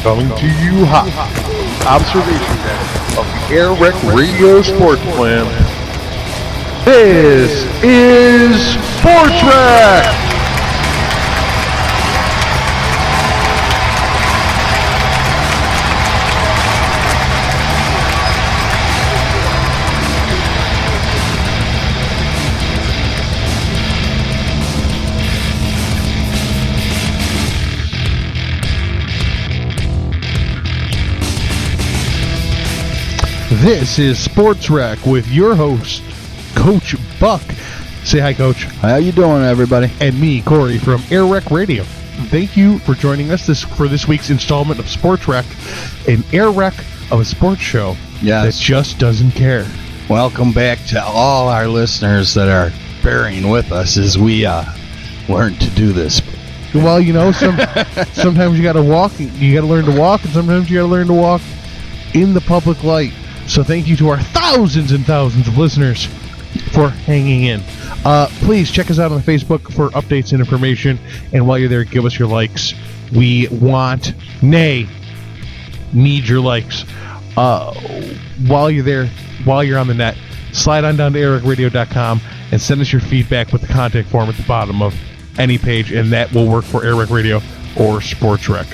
Coming to you hot. Observation of the Air Rec Radio Sports Plan. This is Sports Rec! This is Sports Rec with your host, Coach Buck. Say hi, Coach. How you doing, everybody? And me, Cory, from Air Rec Radio. Thank you for joining us for this week's installment of Sports Rec, an Air Rec of a sports show that just doesn't care. Welcome back to all our listeners that are bearing with us as we learn to do this. Well, you know, sometimes you got to walk. You got to learn to walk, and sometimes you got to learn to walk in the public light. So thank you to our thousands and thousands of listeners for hanging in. Please check us out on Facebook for updates and information. And while you're there, give us your likes. We need your likes. While you're there, while you're on the net, slide on down to airrecradio.com and send us your feedback with the contact form at the bottom of any page, and that will work for Air Rec Radio or Sports Rec.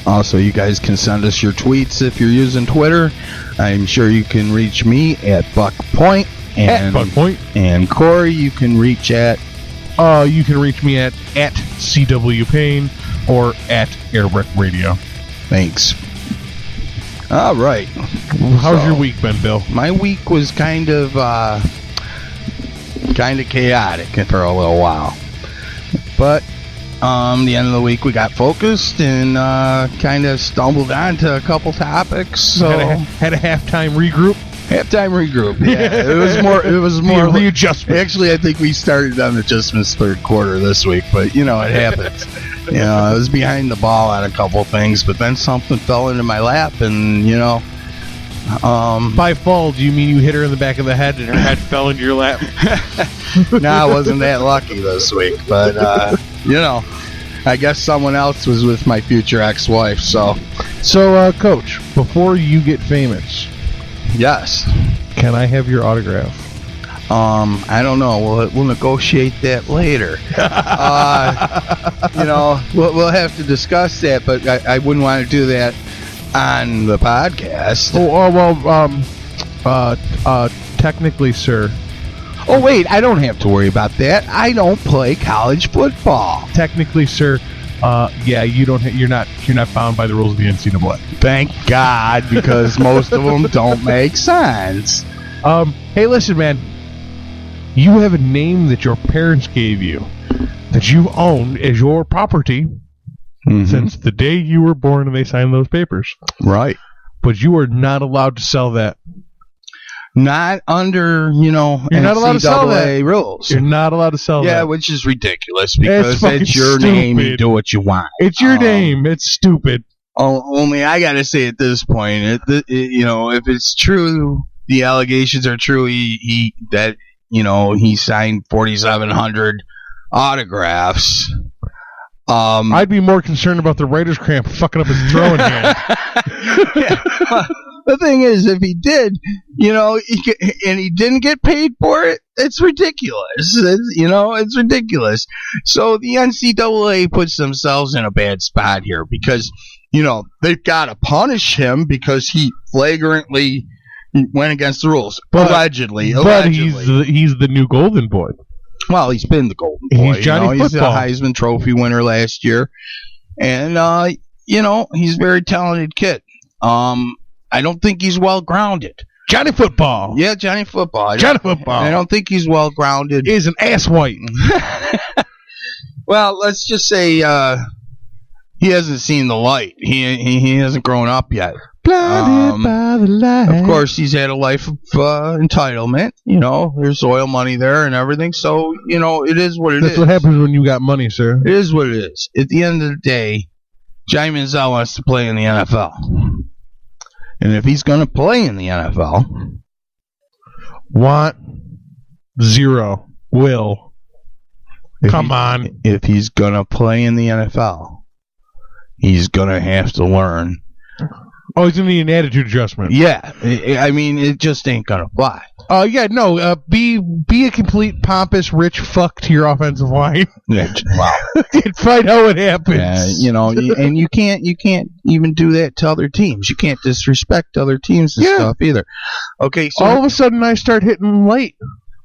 Also, you guys can send us your tweets if you're using Twitter. I'm sure you can reach me at Buck Point. At Buck Point. And Cory, you can reach me at CW Payne or at Air Rec Radio. Thanks. All right. How's your week been, Bill? My week was kind of chaotic for a little while. But the end of the week, we got focused and kind of stumbled onto a couple topics. So had a halftime regroup. Yeah, it was more readjustment. Actually, I think we started on adjustments third quarter this week, but it happens. I was behind the ball on a couple things, but then something fell into my lap, and by fall, do you mean you hit her in the back of the head and her head fell into your lap? No, I wasn't that lucky this week, but I guess someone else was with my future ex-wife. So, Coach, before you get famous, yes, can I have your autograph? I don't know. We'll negotiate that later. We'll have to discuss that, but I wouldn't want to do that on the podcast. Technically, sir. Oh wait, I don't have to worry about that. I don't play college football. Technically, sir. You don't. You're not bound by the rules of the NCAA. Thank God, because most of them don't make sense. Hey, listen, man. You have a name that your parents gave you, that you own as your property since the day you were born and they signed those papers. Right. But you are not allowed to sell that. Not under, you're not allowed to sell that. rules. You're not allowed to sell that. Yeah, which is ridiculous because it's your name. You do what you want. It's your name. It's stupid. Only I got to say at this point, if it's true, the allegations are true. He signed 4,700 autographs. I'd be more concerned about the writer's cramp fucking up his throwing hand. Yeah. The thing is, if he did, and he didn't get paid for it, it's ridiculous. It's ridiculous. So the NCAA puts themselves in a bad spot here because, they've got to punish him because he flagrantly went against the ruls. Allegedly. But he's the new golden boy. Well, he's been the golden boy. He's Johnny Football. He's a Heisman Trophy winner last year. And, he's a very talented kid. I don't think he's well-grounded. Johnny Football. Yeah, Johnny Football. Johnny Football. I don't think he's well-grounded. He's an asswipe. Well, let's just say he hasn't seen the light. He hasn't grown up yet. Blinded by the light. Of course, he's had a life of entitlement. There's oil money there and everything. So, it is what it is. That's what happens when you got money, sir. It is what it is. At the end of the day, Johnny Manziel wants to play in the NFL. And if he's going to play in the NFL... Will. Come on. If he's going to play in the NFL, he's going to have to learn Oh, he's going to need an attitude adjustment. Yeah. I mean, it just ain't going to fly. Be a complete pompous rich fuck to your offensive line. Wow. And find out what happens. And you can't even do that to other teams. You can't disrespect other teams and stuff either. Okay, so all of a sudden I start hitting late.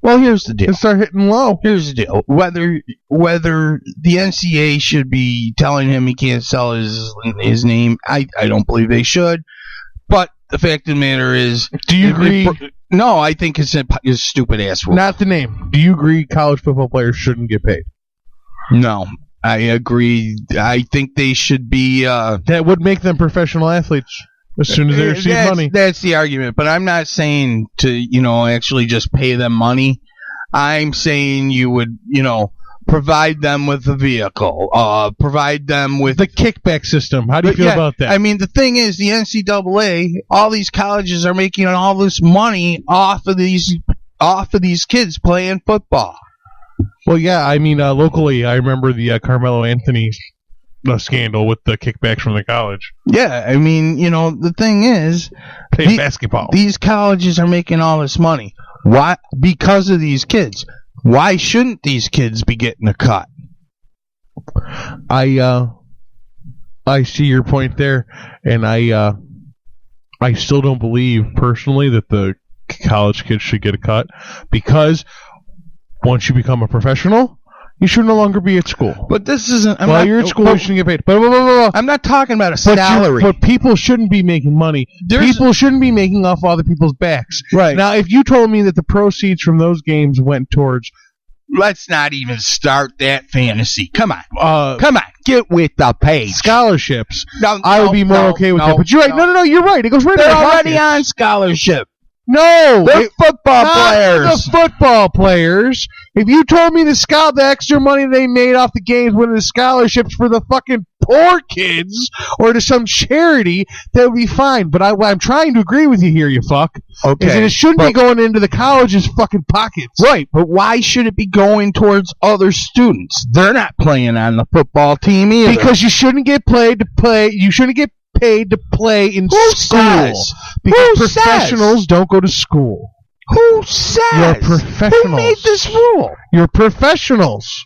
Well, here's the deal. And start hitting low. Here's the deal. Whether the NCAA should be telling him he can't sell his name, I don't believe they should. But the fact of the matter is, do you agree? No, I think it's a stupid ass rule. Not the name. Do you agree college football players shouldn't get paid? No, I agree. I think they should be. That would make them professional athletes as soon as they receive money. That's the argument. But I'm not saying to actually just pay them money. I'm saying you would provide them with a vehicle, provide them with the kickback system. How do you feel about that? I mean, the thing is, the NCAA, all these colleges are making all this money off of these kids playing football. Well, yeah, I mean, locally, I remember the Carmelo Anthony scandal with the kickbacks from the college. Yeah, I mean, the thing is, basketball. These colleges are making all this money. Why? Because of these kids. Why shouldn't these kids be getting a cut? I see your point there, and I still don't believe personally that the college kids should get a cut, because once you become a professional, you should no longer be at school. But this isn't. You're at school, you shouldn't get paid. But I'm not talking about a salary. But people shouldn't be making money. People shouldn't be making off other people's backs. Right. Now, if you told me that the proceeds from those games went towards... Let's not even start that fantasy. Come on. Get with the page. Scholarships. I would be more okay with that. But you're right. No, you're right. It goes right They're in my already pocket. on scholarship. No, they're football players. The football players. If you told me the extra money they made off the games went into scholarships for the fucking poor kids or to some charity, that would be fine. But I'm trying to agree with you here, you fuck. Okay. Is that it shouldn't be going into the college's fucking pockets. Right, but why should it be going towards other students? They're not playing on the football team either. Because you shouldn't get paid to play. You shouldn't get paid to play in school. Because professionals don't go to school. Who says? You're professionals. Who made this rule? You're professionals.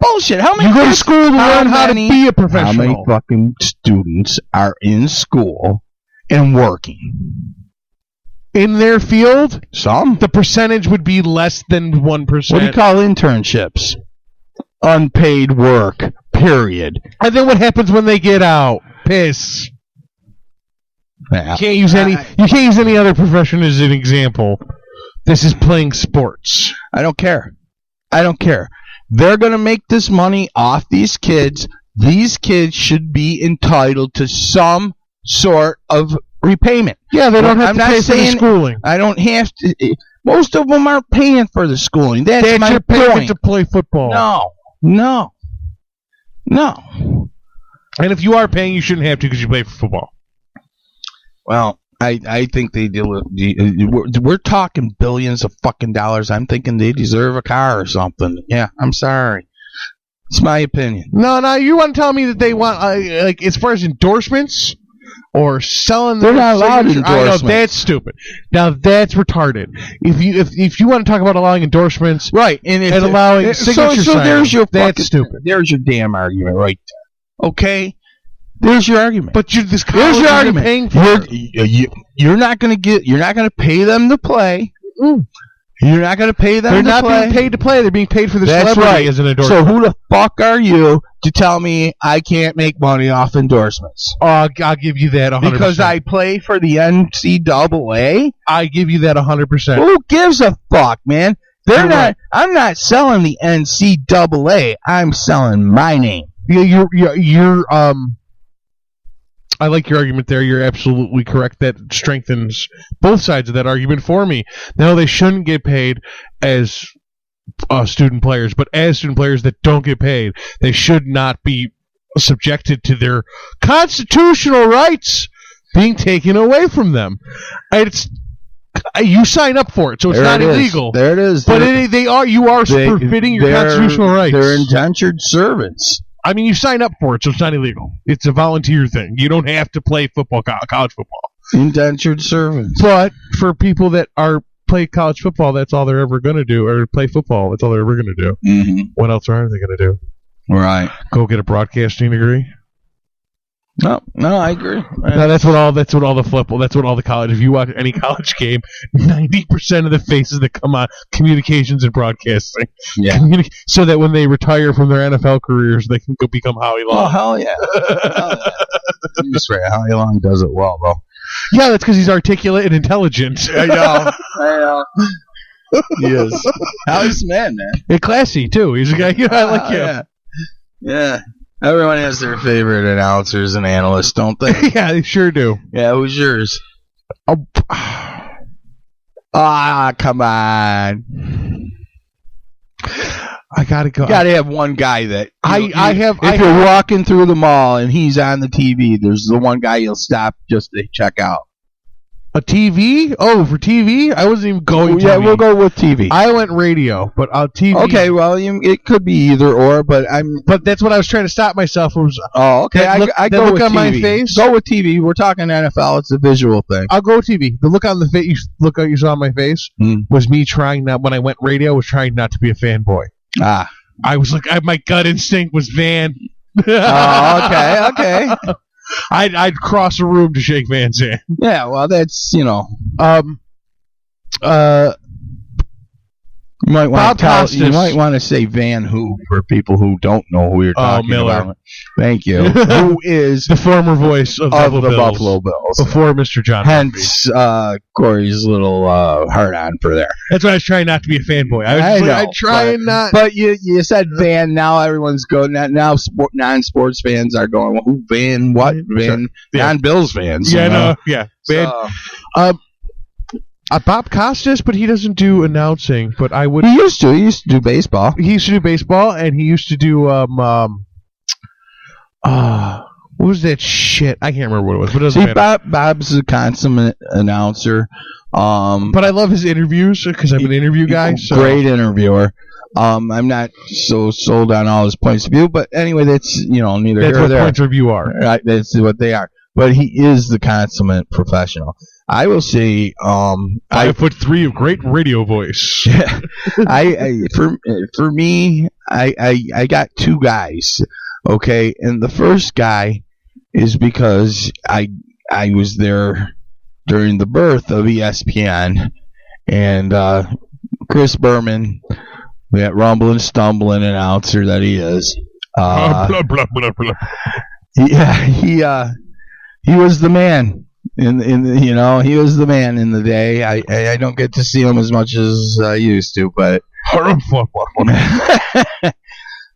Bullshit. How many? You go to school to learn how to be a professional. How many fucking students are in school and working? In their field? Some. The percentage would be less than 1%. What do you call internships? Unpaid work. Period. And then what happens when they get out? Piss. Yeah. You can't use any other profession as an example. This is playing sports. I don't care. They're going to make this money off these kids. These kids should be entitled to some sort of repayment. Yeah, they don't have to pay for the schooling. I don't have to. Most of them aren't paying for the schooling. That's my your point. payment to play football. No. And if you are paying, you shouldn't have to because you play for football. Well, I think they do. We're talking billions of fucking dollars. I'm thinking they deserve a car or something. Yeah, I'm sorry. It's my opinion. No, you want to tell me that they want, like, as far as endorsements or selling... They're not allowed endorsements. I know, that's stupid. Now, that's retarded. If you want to talk about allowing endorsements... Right. And allowing signature so there's your that's stupid. There's your damn argument right there. Okay? There's your argument. But this college your argument. Paying for you're not going to pay them to play. Mm. You're not going to pay them They're to not play. being paid to play. They're being paid for the That's celebrity right. as an endorsement. So who the fuck are you to tell me I can't make money off endorsements? I'll give you that 100%. Because I play for the NCAA? I give you that 100%. Who gives a fuck, man? Right. I'm not selling the NCAA. I'm selling my name. Yeah, you're I like your argument there. You're absolutely correct. That strengthens both sides of that argument for me. No, they shouldn't get paid as student players, but as student players that don't get paid, they should not be subjected to their constitutional rights being taken away from them. You sign up for it, so it's not illegal. There it is. But you are forfeiting your constitutional rights. They're indentured servants. I mean, you sign up for it, so it's not illegal. It's a volunteer thing. You don't have to play football, college football. Indentured servants. But for people that play college football, that's all they're ever going to do, or play football, that's all they're ever going to do. Mm-hmm. What else are they going to do? Right. Go get a broadcasting degree? No, I agree. No, that's what all the college. If you watch any college game, 90% of the faces that come on communications and broadcasting. Yeah. So that when they retire from their NFL careers, they can go become Howie Long. Oh hell yeah! That's right. Howie Long does it well, though. Yeah, that's because he's articulate and intelligent. I know. He is. Howie's the man. And classy too. He's a guy. I like him. Yeah. Everyone has their favorite announcers and analysts, don't they? Yeah, they sure do. Yeah, who's yours? Come on. I gotta go. You gotta have one guy that If you're walking through the mall and he's on the TV, there's the one guy you'll stop just to check out. A TV? Oh, for TV? I wasn't even going to. Yeah, we'll go with TV. I went radio, but TV. Okay, well, it could be either or, but that's what I was trying to stop myself. Oh, okay. I go look with on TV. My face. Go with TV. We're talking NFL. It's a visual thing. I'll go with TV. The look on the face. Look you saw on my face was me trying not. When I went radio, was trying not to be a fanboy. Ah, I was like, my gut instinct was Van. Oh, okay. I'd cross a room to shake Van's hand. Yeah, well, that's, you might want to say Van who for people who don't know who you're talking about. Thank you. Who is the former voice of the Buffalo Bills before Mr. John? Hence Corey's little hard on for there. That's why I was trying not to be a fanboy. I try not. But you said Van. Now everyone's going. Now non-sports fans are going. Well, who Van? What Van? Yeah. Non-Bills fans. Yeah, no, yeah. Van. Bob Costas, but he doesn't do announcing. But I would. He used to do baseball. He used to do baseball, and he used to do what was that shit? I can't remember what it was. But it doesn't matter. Bob's a consummate announcer. But I love his interviews because I'm an interview guy. So. Great interviewer. I'm not so sold on all his points of view, but anyway, that's neither here nor there. Points of view are. Right, that's what they are. But he is the consummate professional. I will say, 5'3" of great radio voice. For me, I got two guys. Okay, and the first guy is because I was there during the birth of ESPN, and Chris Berman, that rumbling, stumbling announcer that he is. Blah, blah, blah, blah. He was the man. He was the man in the day. I don't get to see him as much as I used to, but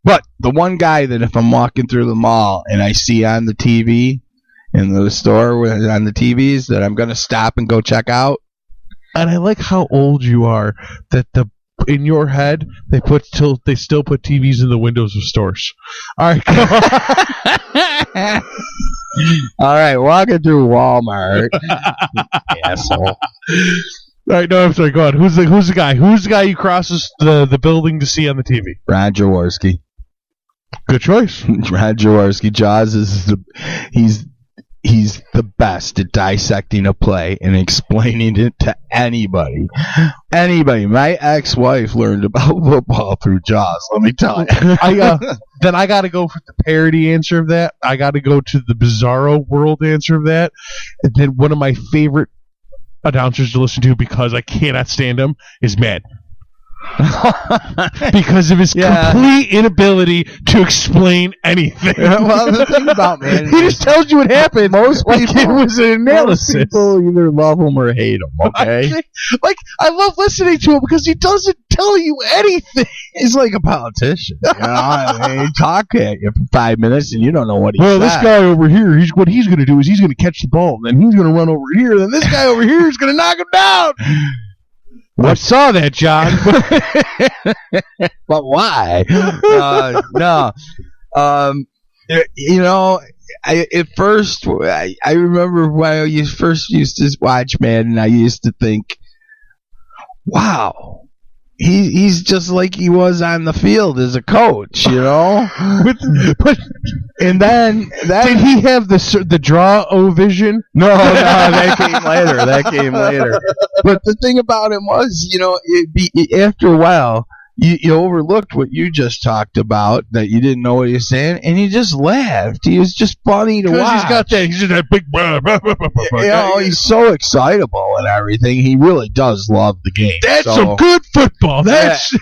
but the one guy that if I'm walking through the mall and I see on the TV in the store on the TVs that I'm going to stop and go check out. And I like how old you are that in your head they still put TVs in the windows of stores. All right, go on. All right, walking through Walmart. Asshole. All right, no, I'm sorry. Go on. Who's the guy? Who's the guy who crosses the building to see on the TV? Ron Jaworski. Good choice. Ron Jaworski. Jaws is he's the best at dissecting a play and explaining it to anybody. Anybody. My ex-wife learned about football through Jaws. Let me tell you. Then I got to go for the parody answer of that. I got to go to the Bizarro World answer of that. And then one of my favorite announcers to listen to because I cannot stand him is Matt. Because of his complete inability to explain anything. Well, the thing about man, he just tells you what happened. Most people, it was an analysis. Most people either love him or hate him. Okay, I love listening to him because he doesn't tell you anything. He's like a politician. He talk at you for 5 minutes and you don't know what he said. Well, this guy over here, what he's going to do is he's going to catch the ball, then he's going to run over here, then this guy over here is going to knock him down. I saw that, John. But why? No. At first, I remember when I first used to watch Madden, I used to think, wow, he's just like he was on the field as a coach, you know. And then did he have the draw vision? No, that came later. But the thing about him was, you know, after a while, you overlooked what you just talked about, that you didn't know what he was saying, and he just laughed. He was just funny to watch. He's just that big. You know, he's so excitable and everything. He really does love the game. That's some good football. That's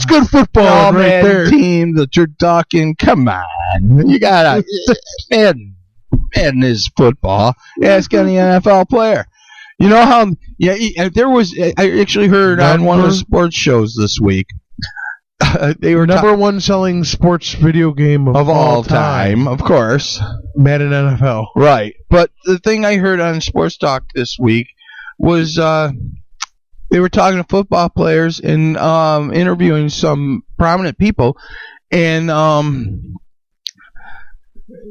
good football right there. Team that you're talking. Come on, you gotta Madden is football. Ask any NFL player. You know how? Yeah, there was. I actually heard on one of the sports shows this week. They were number one selling sports video game of all time, of course. Madden NFL. Right. But the thing I heard on Sports Talk this week was they were talking to football players and interviewing some prominent people, and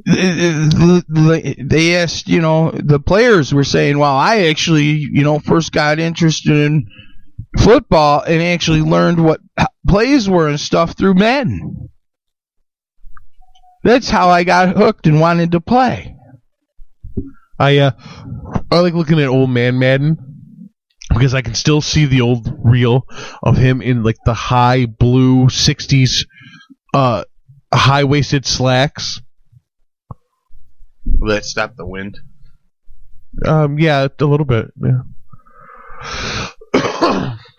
they asked, you know, the players were saying, well, I actually, you know, first got interested in football and actually learned what plays were and stuff through Madden. That's how I got hooked and wanted to play. I like looking at old man Madden because I can still see the old reel of him in like the high blue 60s high-waisted slacks. Will that stop the wind? Yeah, a little bit. Yeah.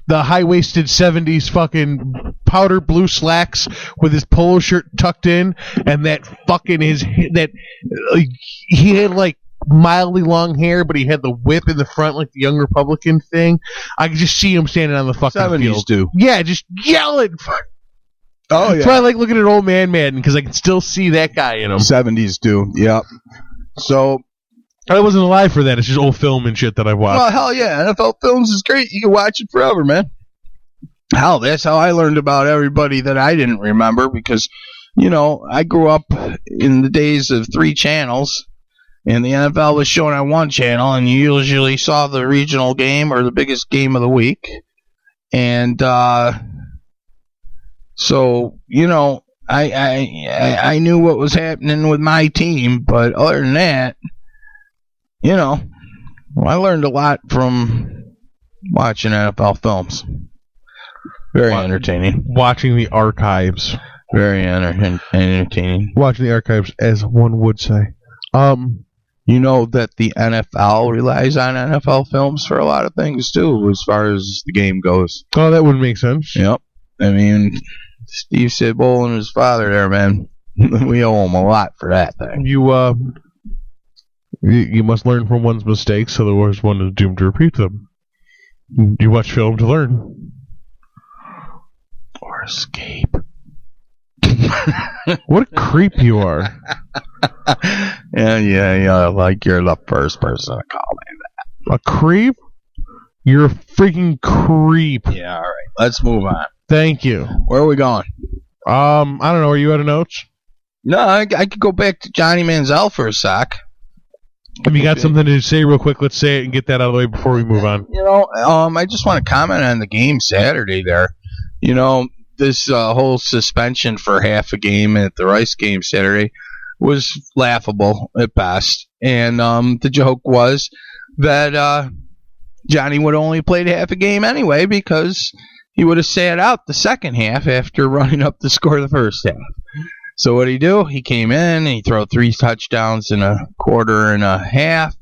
The high-waisted 70s fucking powder blue slacks with his polo shirt tucked in, and that fucking he had like mildly long hair, but he had the whip in the front like the Young Republican thing. I could just see him standing on the fucking 70s field. Do. Yeah, just yelling. Oh, yeah. So I like looking at old man Madden because I can still see that guy in him. 70s do, yep. So I wasn't alive for that. It's just old film and shit that I've watched. Well, hell yeah. NFL Films is great. You can watch it forever, man. Hell, that's how I learned about everybody that I didn't remember because, you know, I grew up in the days of 3 channels, and the NFL was shown on one channel, and you usually saw the regional game or the biggest game of the week. And so, you know, I knew what was happening with my team, but other than that, you know, I learned a lot from watching NFL Films. Very entertaining. Watching the archives. Very entertaining. Watching the archives, as one would say. You know that the NFL relies on NFL Films for a lot of things, too, as far as the game goes. Oh, that would make sense. Yep. I mean, Steve Sidbull and his father there, man. We owe him a lot for that thing. You must learn from one's mistakes, otherwise one is doomed to repeat them. You watch film to learn. Or escape. What a creep you are. Yeah, like you're the first person to call me that. A creep? You're a freaking creep. Yeah, all right. Let's move on. Thank you. Where are we going? I don't know. Are you out of notes? No, I could go back to Johnny Manziel for a sec. If you got something to say real quick, let's say it and get that out of the way before we move on. You know, I just want to comment on the game Saturday there. You know, this whole suspension for half a game at the Rice game Saturday was laughable at best. And the joke was that Johnny would have only played half a game anyway because he would have sat out the second half after running up the score of the first half. So what did he do? He came in and he threw 3 touchdowns in a quarter and a half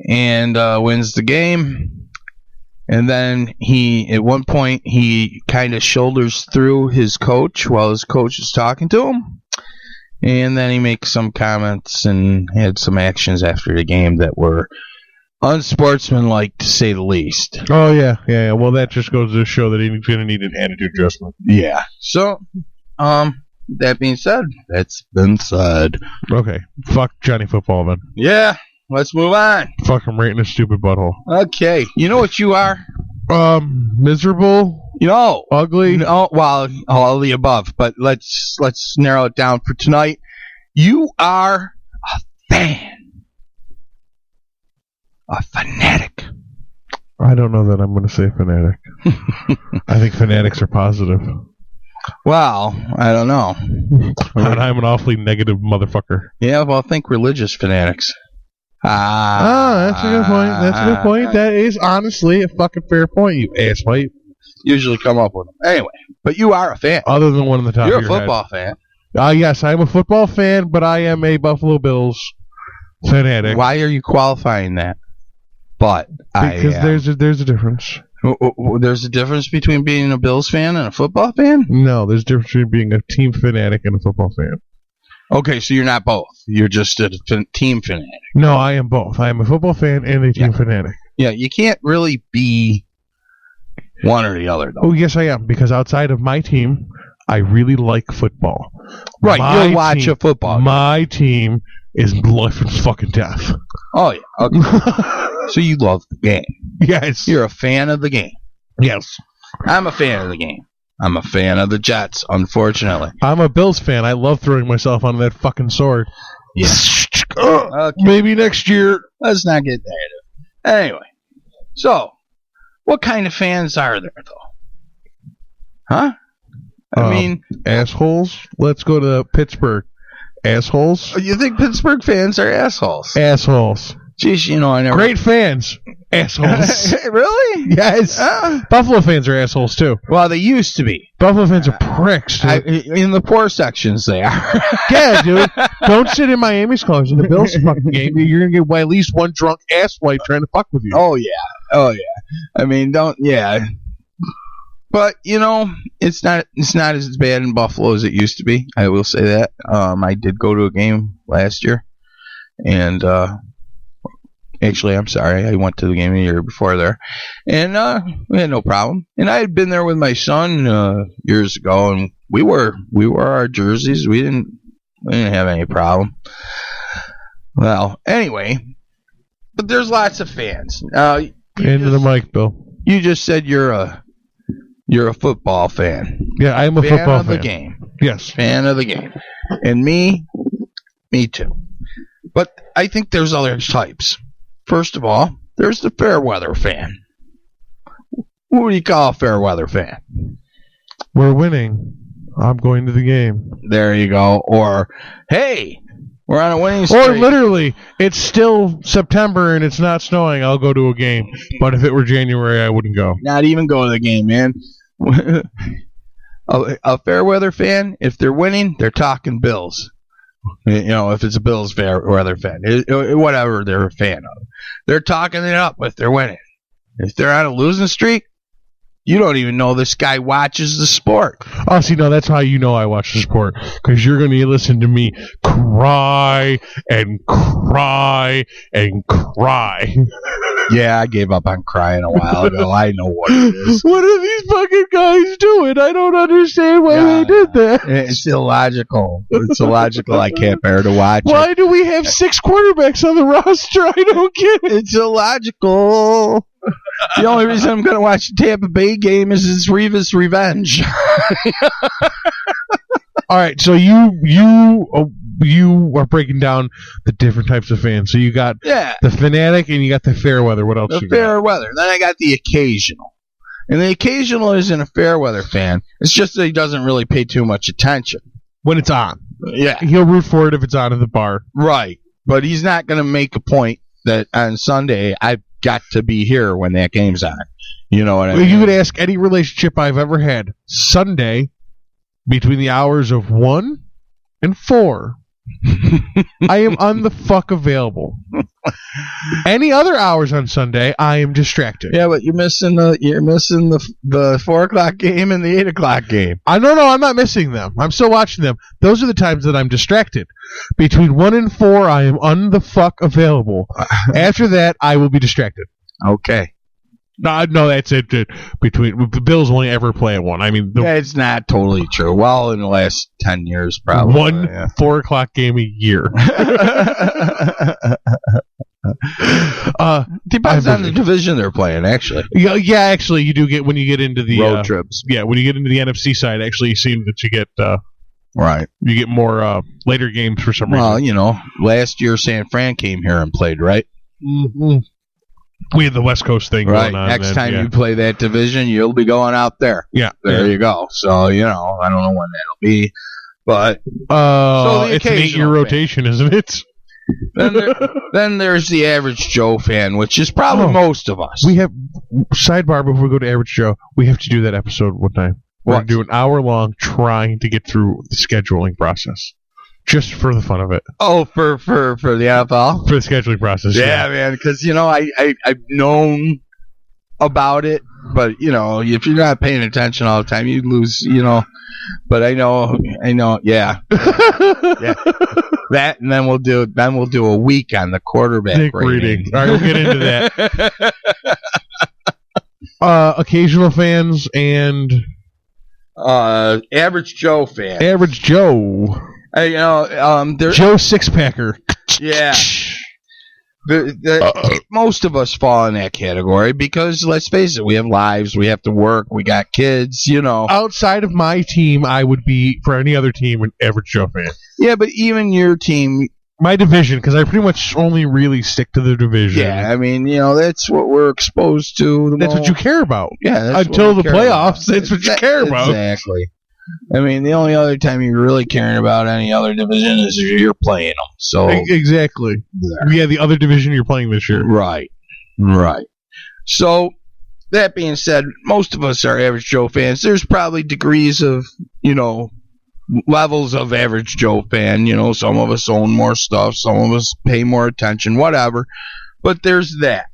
and wins the game. And then at one point, he kind of shoulders through his coach while his coach is talking to him. And then he makes some comments and had some actions after the game that were unsportsmanlike, to say the least. Oh, yeah. Well, that just goes to show that he's going to need an attitude adjustment. Yeah. So, that being said, that's been said. Okay. Fuck Johnny Football, then. Yeah. Let's move on. Fuck him right in his stupid butthole. Okay. You know what you are? Miserable? You know. Ugly? No, well, all of the above. But let's narrow it down for tonight. You are a fan. A fanatic. I don't know that I'm going to say fanatic. I think fanatics are positive. Well, I don't know. And I'm an awfully negative motherfucker. Yeah, well, think religious fanatics. That's a good point. That's a good point. That is honestly a fucking fair point, you asswipe. Usually come up with them. Anyway, but you are a fan. Other than one on the top You're of your a football fan. Yes, I am a football fan, but I am a Buffalo Bills fanatic. Why are you qualifying that? But because there's a difference. There's a difference between being a Bills fan and a football fan? No, there's a difference between being a team fanatic and a football fan. Okay, so you're not both. You're just a team fanatic. No, I am both. I am a football fan and a team fanatic. Yeah, you can't really be one or the other, though. Oh, yes, I am, because outside of my team, I really like football. Right, you'll watch a football game. My team is life and fucking death. Oh, yeah. Okay. So you love the game. Yes. You're a fan of the game. Yes. I'm a fan of the game. I'm a fan of the Jets, unfortunately. I'm a Bills fan. I love throwing myself onto that fucking sword. Yeah. Okay. Maybe next year. Let's not get negative. Anyway, so what kind of fans are there, though? Huh? I mean, assholes. Let's go to Pittsburgh. Assholes. You think Pittsburgh fans are assholes? Assholes. Jeez, I never. Great fans. Assholes. Really? Yes. Buffalo fans are assholes, too. Well, they used to be. Buffalo fans are pricks, dude. In the poor sections, they are. Yeah, dude. Don't sit in Miami's cars in the Bills fucking game. You're going to get at least one drunk asswipe trying to fuck with you. Oh, yeah. I mean, yeah. But, it's not as bad in Buffalo as it used to be. I will say that. I did go to a game last year. And, actually, I'm sorry. I went to the game a year before there. And we had no problem. And I had been there with my son years ago. And we wore our jerseys. We didn't have any problem. Well, anyway. But there's lots of fans. Into the mic, Bill. You just said you're a football fan. Yeah, I am a football fan. Fan of the game. Yes. Fan of the game. And me too. But I think there's other types. First of all, there's the fair weather fan. What do you call a fair weather fan? We're winning. I'm going to the game. There you go. Or, hey, we're on a winning streak. Or literally, it's still September and it's not snowing. I'll go to a game. But if it were January, I wouldn't go. Not even go to the game, man. A fair weather fan, if they're winning, they're talking Bills. If it's a Bills fair weather fan, whatever they're a fan of, they're talking it up if they're winning. If they're on a losing streak, you don't even know this guy watches the sport. Oh, see, no, that's how you know I watch the sport, because you're going to listen to me cry and cry and cry. Yeah, I gave up on crying a while ago. I know what it is. What are these fucking guys doing? I don't understand why they did that. It's illogical. It's illogical. I can't bear to watch it. Why do we have 6 quarterbacks on the roster? I don't get it. It's illogical. The only reason I'm going to watch the Tampa Bay game is it's Revis revenge. All right, so you are breaking down the different types of fans. So you got the fanatic and you got the fair weather. What else? The fair weather. Then I got the occasional. And the occasional isn't a fair weather fan. It's just that he doesn't really pay too much attention. When it's on. Yeah. He'll root for it if it's on at the bar. Right. But he's not going to make a point that on Sunday I've got to be here when that game's on. You know what I mean? You could ask any relationship I've ever had. Sunday, between the hours of 1 and 4, I am available. Any other hours on Sunday, I am distracted. Yeah, but you're missing the 4 o'clock game and the 8 o'clock game. No, I'm not missing them. I'm still watching them. Those are the times that I'm distracted. Between 1 and 4, I am available. After that, I will be distracted. Okay. No, that's it. Between the Bills only ever play at 1. I mean, it's not totally true. Well, in the last 10 years, probably 1 4 o'clock game a year. Depends on the division they're playing. Actually, yeah. Actually, you do get when you get into the road trips. Yeah, when you get into the NFC side, actually, you seem that you get right. You get more later games for some reason. Well, last year San Fran came here and played, right? Mm-hmm. We had the West Coast thing right. going on. Next then, time yeah. you play that division, you'll be going out there. Yeah. There you go. So, I don't know when that'll be. But it's an 8-year rotation, isn't it? then there's the average Joe fan, which is probably most of us. We have sidebar before we go to average Joe. We have to do that episode one time. We're going to do an hour long trying to get through the scheduling process, just for the fun of it. Oh, for the NFL, for the scheduling process. Yeah, man. Because I've known about it, but if you're not paying attention all the time, you lose. But I know. Yeah. Yeah. That, and then we'll do a week on the quarterback rating. All right, we'll get into that. Occasional fans and average Joe fan. Average Joe. Joe Six-Packer. Yeah. Most of us fall in that category because, let's face it, we have lives, we have to work, we got kids, Outside of my team, I would be, for any other team, an average Joe fan. Yeah, but even your team... My division, because I pretty much only really stick to the division. Yeah, I mean, that's what we're exposed to. That's what you care about. Yeah, until the playoffs, that's what you care about. Exactly. I mean, the only other time you're really caring about any other division is if you're playing them. So exactly. Yeah, the other division you're playing this year. Right. So that being said, most of us are average Joe fans. There's probably degrees of, levels of average Joe fan. Some of us own more stuff, some of us pay more attention, whatever. But there's that.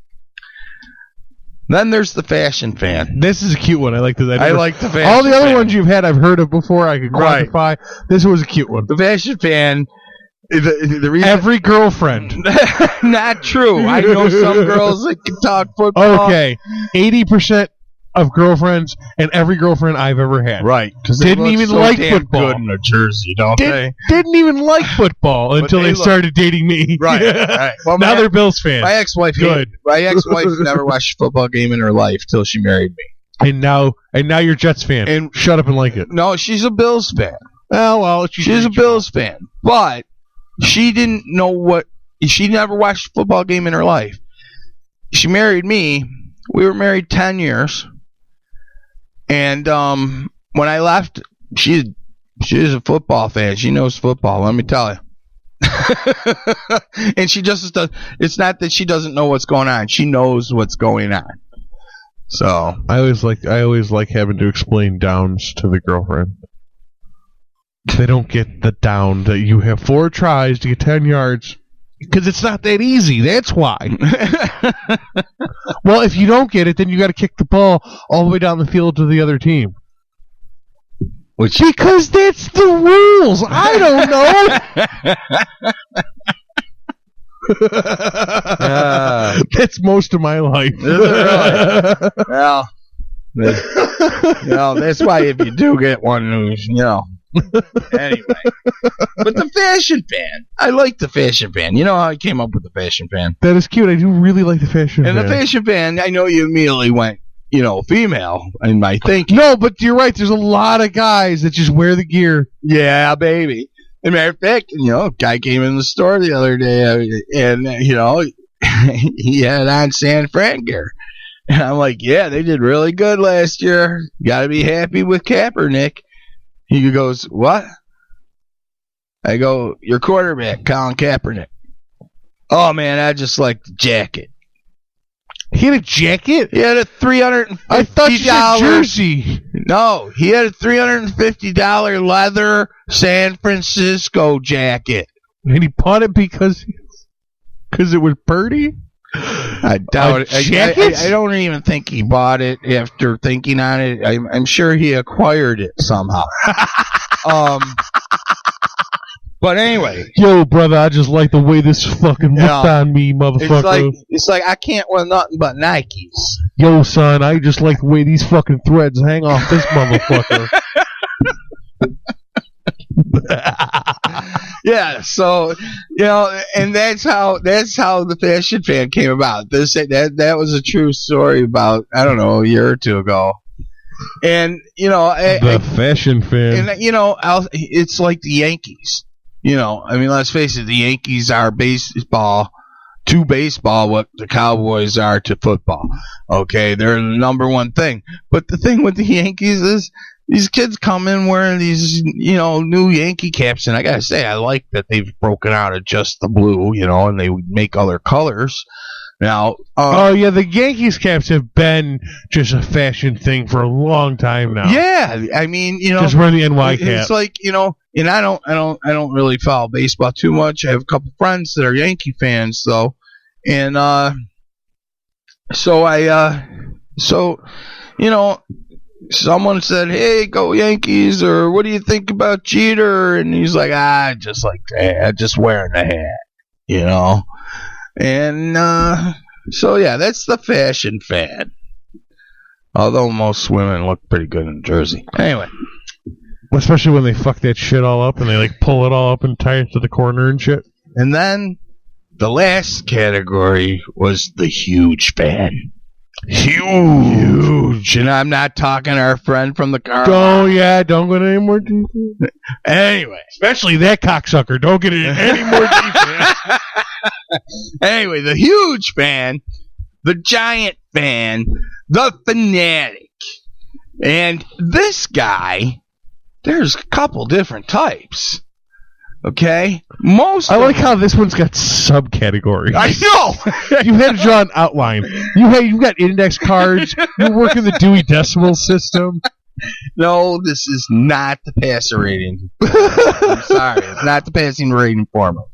Then there's the fashion fan. This is a cute one. I like this. I like the fashion fan. All the other ones you've had, I've heard of before. I could quantify. Right. This was a cute one. The fashion fan. The reason every girlfriend. Not true. I know some girls that can talk football. Okay, 80% of girlfriends and every girlfriend I've ever had. Right. Didn't even like football. Good in a jersey, don't they? Didn't even like football until they started dating me. Right. Well, now they're Bills fans. My ex-wife never watched a football game in her life till she married me. And now you're Jets fan. And shut up and like it. No, she's a Bills fan. Oh, well, she's a Bills fan. But she didn't know she never watched a football game in her life. She married me. We were married 10 years. And when I left, she's a football fan. She knows football, let me tell you. And she just does. It's not that she doesn't know what's going on. She knows what's going on. So I always like having to explain downs to the girlfriend. They don't get the down that you have 4 tries to get 10 yards. Because it's not that easy. That's why. Well, if you don't get it, then you got to kick the ball all the way down the field to the other team. Because that's the rules. I don't know. That's most of my life. Really? Well, that's why if you do get one, Anyway, but the fashion fan, I like the fashion fan. You know how I came up with the fashion fan? That is cute. I do really like the fashion fan. And the fashion fan, I know you immediately went, female in my thinking. No, but you're right. There's a lot of guys that just wear the gear. Yeah, baby. As a matter of fact, a guy came in the store the other day, and he had on San Fran gear. And I'm like, yeah, they did really good last year. Got to be happy with Kaepernick. He goes, what? I go, your quarterback, Colin Kaepernick. Oh, man, I just like the jacket. He had a jacket? He had a $350. I thought you said jersey. No, he had a $350 leather San Francisco jacket. And he bought it because it was Purdy? I doubt it. I don't even think he bought it after thinking on it. I'm sure he acquired it somehow. But anyway. Yo, brother, I just like the way this fucking looked on me, motherfucker. It's like I can't wear nothing but Nikes. Yo, son, I just like the way these fucking threads hang off this motherfucker. Yeah, so and that's how the fashion fan came about. That was a true story about, I don't know, a year or two ago. And the fashion fan, and it's like the Yankees. Let's face it, the Yankees are baseball. to baseball what the Cowboys are to football. Okay, they're the number one thing. But the thing with the Yankees is these kids come in wearing these, new Yankee caps, and I gotta say, I like that they've broken out of just the blue, and they make other colors. Now, the Yankees caps have been just a fashion thing for a long time now. Yeah, I mean, just wear the NY cap. It's like, and I don't really follow baseball too much. I have a couple friends that are Yankee fans though, and someone said, "Hey, go Yankees," or "What do you think about Jeter?" And he's like, just like that, just wearing the hat, And that's the fashion fad. Although most women look pretty good in Jersey. Anyway. Especially when they fuck that shit all up and they pull it all up and tie it to the corner and shit. And then the last category was the huge fan. Huge. And I'm not talking our friend from the car. Don't go into any more detail. Anyway. Especially that cocksucker. Don't get into any more detail. Anyway, the huge fan, the giant fan, the fanatic. And this guy, there's a couple different types. Okay? I like how this one's got subcategories. I know! You had to draw an outline. You got index cards. You're working the Dewey Decimal System. No, this is not the passer rating. I'm sorry. It's not the passing rating formula.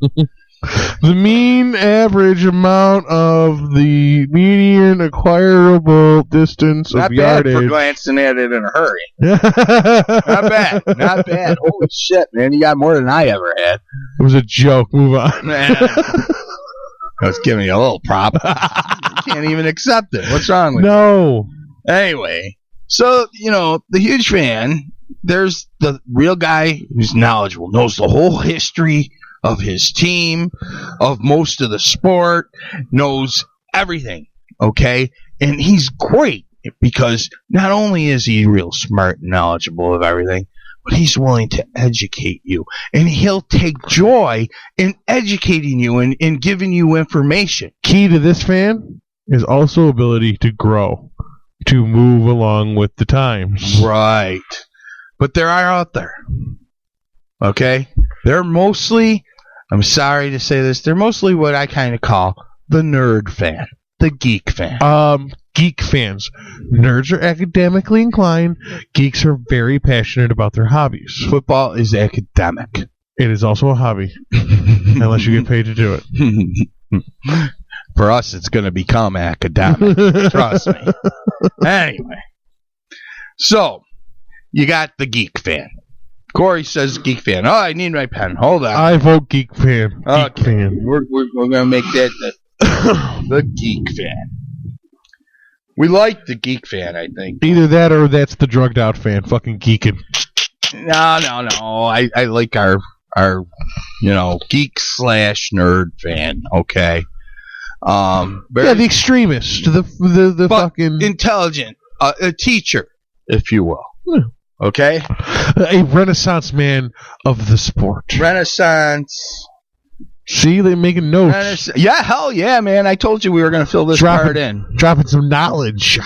The mean average amount of the median acquirable distance of yardage. Not bad for glancing at it in a hurry. Not bad. Holy shit, man. You got more than I ever had. It was a joke. Move on. I was giving you a little prop. You can't even accept it. What's wrong with you? No. Anyway, so, the huge fan, there's the real guy who's knowledgeable, knows the whole history of his team, of most of the sport, knows everything, okay? And he's great because not only is he real smart and knowledgeable of everything, but he's willing to educate you. And he'll take joy in educating you and in giving you information. Key to this fan is also ability to grow, to move along with the times. Right. But there are out there, okay? They're mostly, I'm sorry to say this, they're mostly what I kind of call the nerd fan, the geek fan. Geek fans. Nerds are academically inclined. Geeks are very passionate about their hobbies. Football is academic. It is also a hobby, unless you get paid to do it. For us, it's going to become academic. Trust me. Anyway. So, you got the geek fan. Corey says geek fan. Oh, I need my pen. Hold on. I vote geek fan. Geek fan. We're going to make that the geek fan. We like the geek fan, I think. Either that or that's the drugged out fan. Fucking geeking. No. I like our geek / nerd fan. Okay. The extremist. The fucking intelligent. A teacher, if you will. Yeah. Okay? A renaissance man of the sport. Renaissance. See, they're making notes. Yeah, hell yeah, man. I told you we were going to fill this part in. Dropping some knowledge.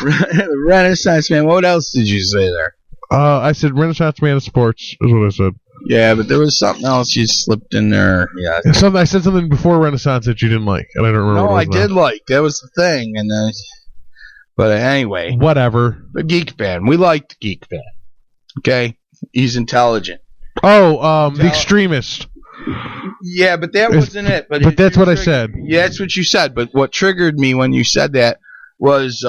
Renaissance man. What else did you say there? I said renaissance man of sports is what I said. Yeah, but there was something else you slipped in there. Yeah, I said something before renaissance that you didn't like, and I don't remember. No, I did like. That was the thing. And then, but anyway. Whatever. The geek fan. We like the geek fan. Okay? He's intelligent. The extremist. Yeah, but that wasn't it. But that's what I said. Yeah, that's what you said. But what triggered me when you said that was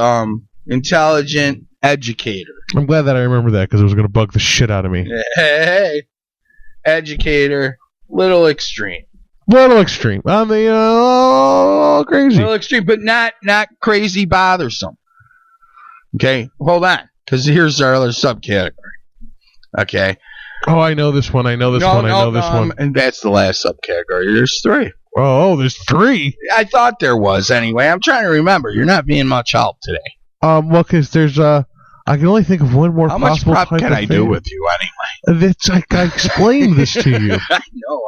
intelligent educator. I'm glad that I remember that because it was going to bug the shit out of me. Hey, educator, little extreme. Little extreme. I mean, crazy. Little extreme, but not crazy bothersome. Okay, hold on, because here's our other subcategory. Okay. Oh, I know this one. I know this one. And that's the last subcategory. There's 3. Oh, there's 3. I thought there was anyway. I'm trying to remember. You're not being much help today. Well, because there's I can only think of one more. How much prep can I do with you anyway? I explained this to you. I know.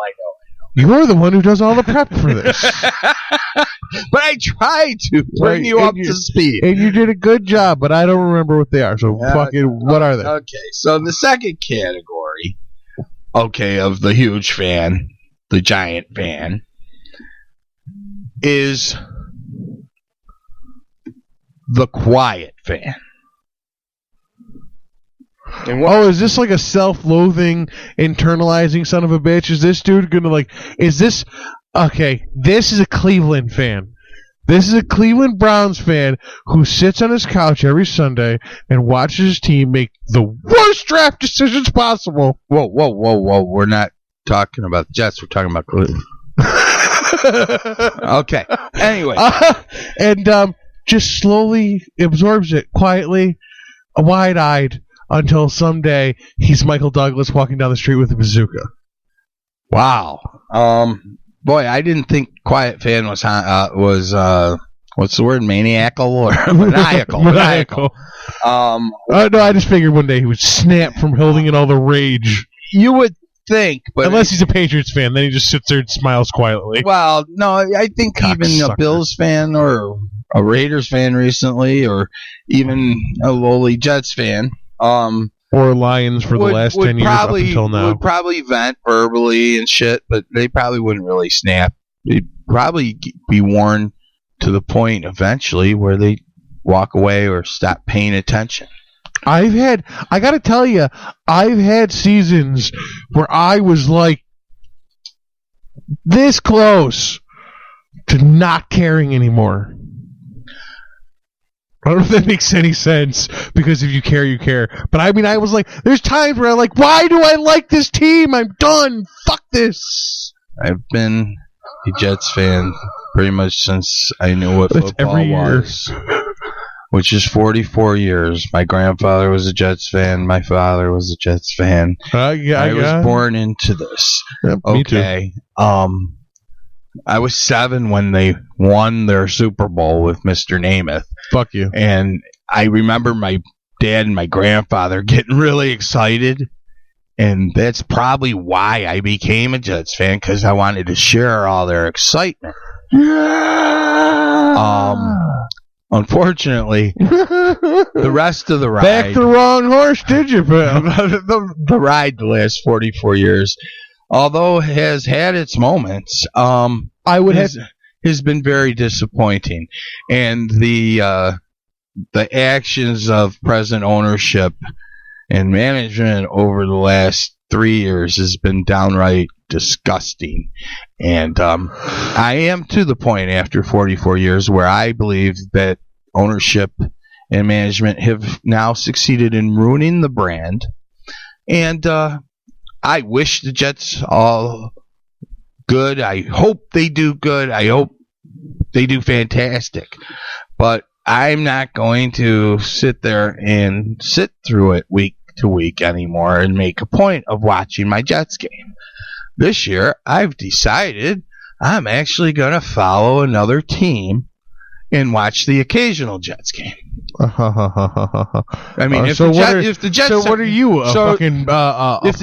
You're the one who does all the prep for this. But I tried to bring you up to speed. And you did a good job, but I don't remember what they are. So what are they? Okay, so the second category, of the huge fan, the giant fan, is the quiet fan. Is this like a self-loathing, internalizing son of a bitch? Is this dude gonna this is a Cleveland fan. This is a Cleveland Browns fan who sits on his couch every Sunday and watches his team make the worst draft decisions possible. Whoa. We're not talking about the Jets. We're talking about Cleveland. Okay. Anyway. And just slowly absorbs it quietly, wide-eyed, until someday he's Michael Douglas walking down the street with a bazooka. Wow. Boy, I didn't think quiet fan was what's the word? Maniacal or maniacal? Maniacal. No, I just figured one day he would snap from holding in all the rage. You would think, but unless he's a Patriots fan, then he just sits there and smiles quietly. Well, no, I think even a Bills fan or a Raiders fan recently, or even a lowly Jets fan, or Lions for the last 10 years up until now, would probably vent verbally and shit, but they probably wouldn't really snap. They'd probably be worn to the point eventually where they walk away or stop paying attention. I gotta tell you, I've had seasons where I was like this close to not caring anymore. I don't know if that makes any sense, because if you care, you care. But I mean, I was like, there's times where I'm like, why do I like this team? I'm done. Fuck this. I've been a Jets fan pretty much since I knew what football was, which is 44 years. My grandfather was a Jets fan. My father was a Jets fan. I was born into this. Yeah, okay. I was 7 when they won their Super Bowl with Mr. Namath. Fuck you. And I remember my dad and my grandfather getting really excited. And that's probably why I became a Jets fan, because I wanted to share all their excitement. Unfortunately, the rest of the ride... Back the wrong horse, did you, pal? the ride the last 44 years... although has had its moments, has been very disappointing, and the actions of present ownership and management over the last 3 years has been downright disgusting. And I am to the point after 44 years where I believe that ownership and management have now succeeded in ruining the brand, and I wish the Jets all good. I hope they do good. I hope they do fantastic. But I'm not going to sit there and sit through it week to week anymore and make a point of watching my Jets game. This year, I've decided I'm actually going to follow another team and watch the occasional Jets game. I mean, if the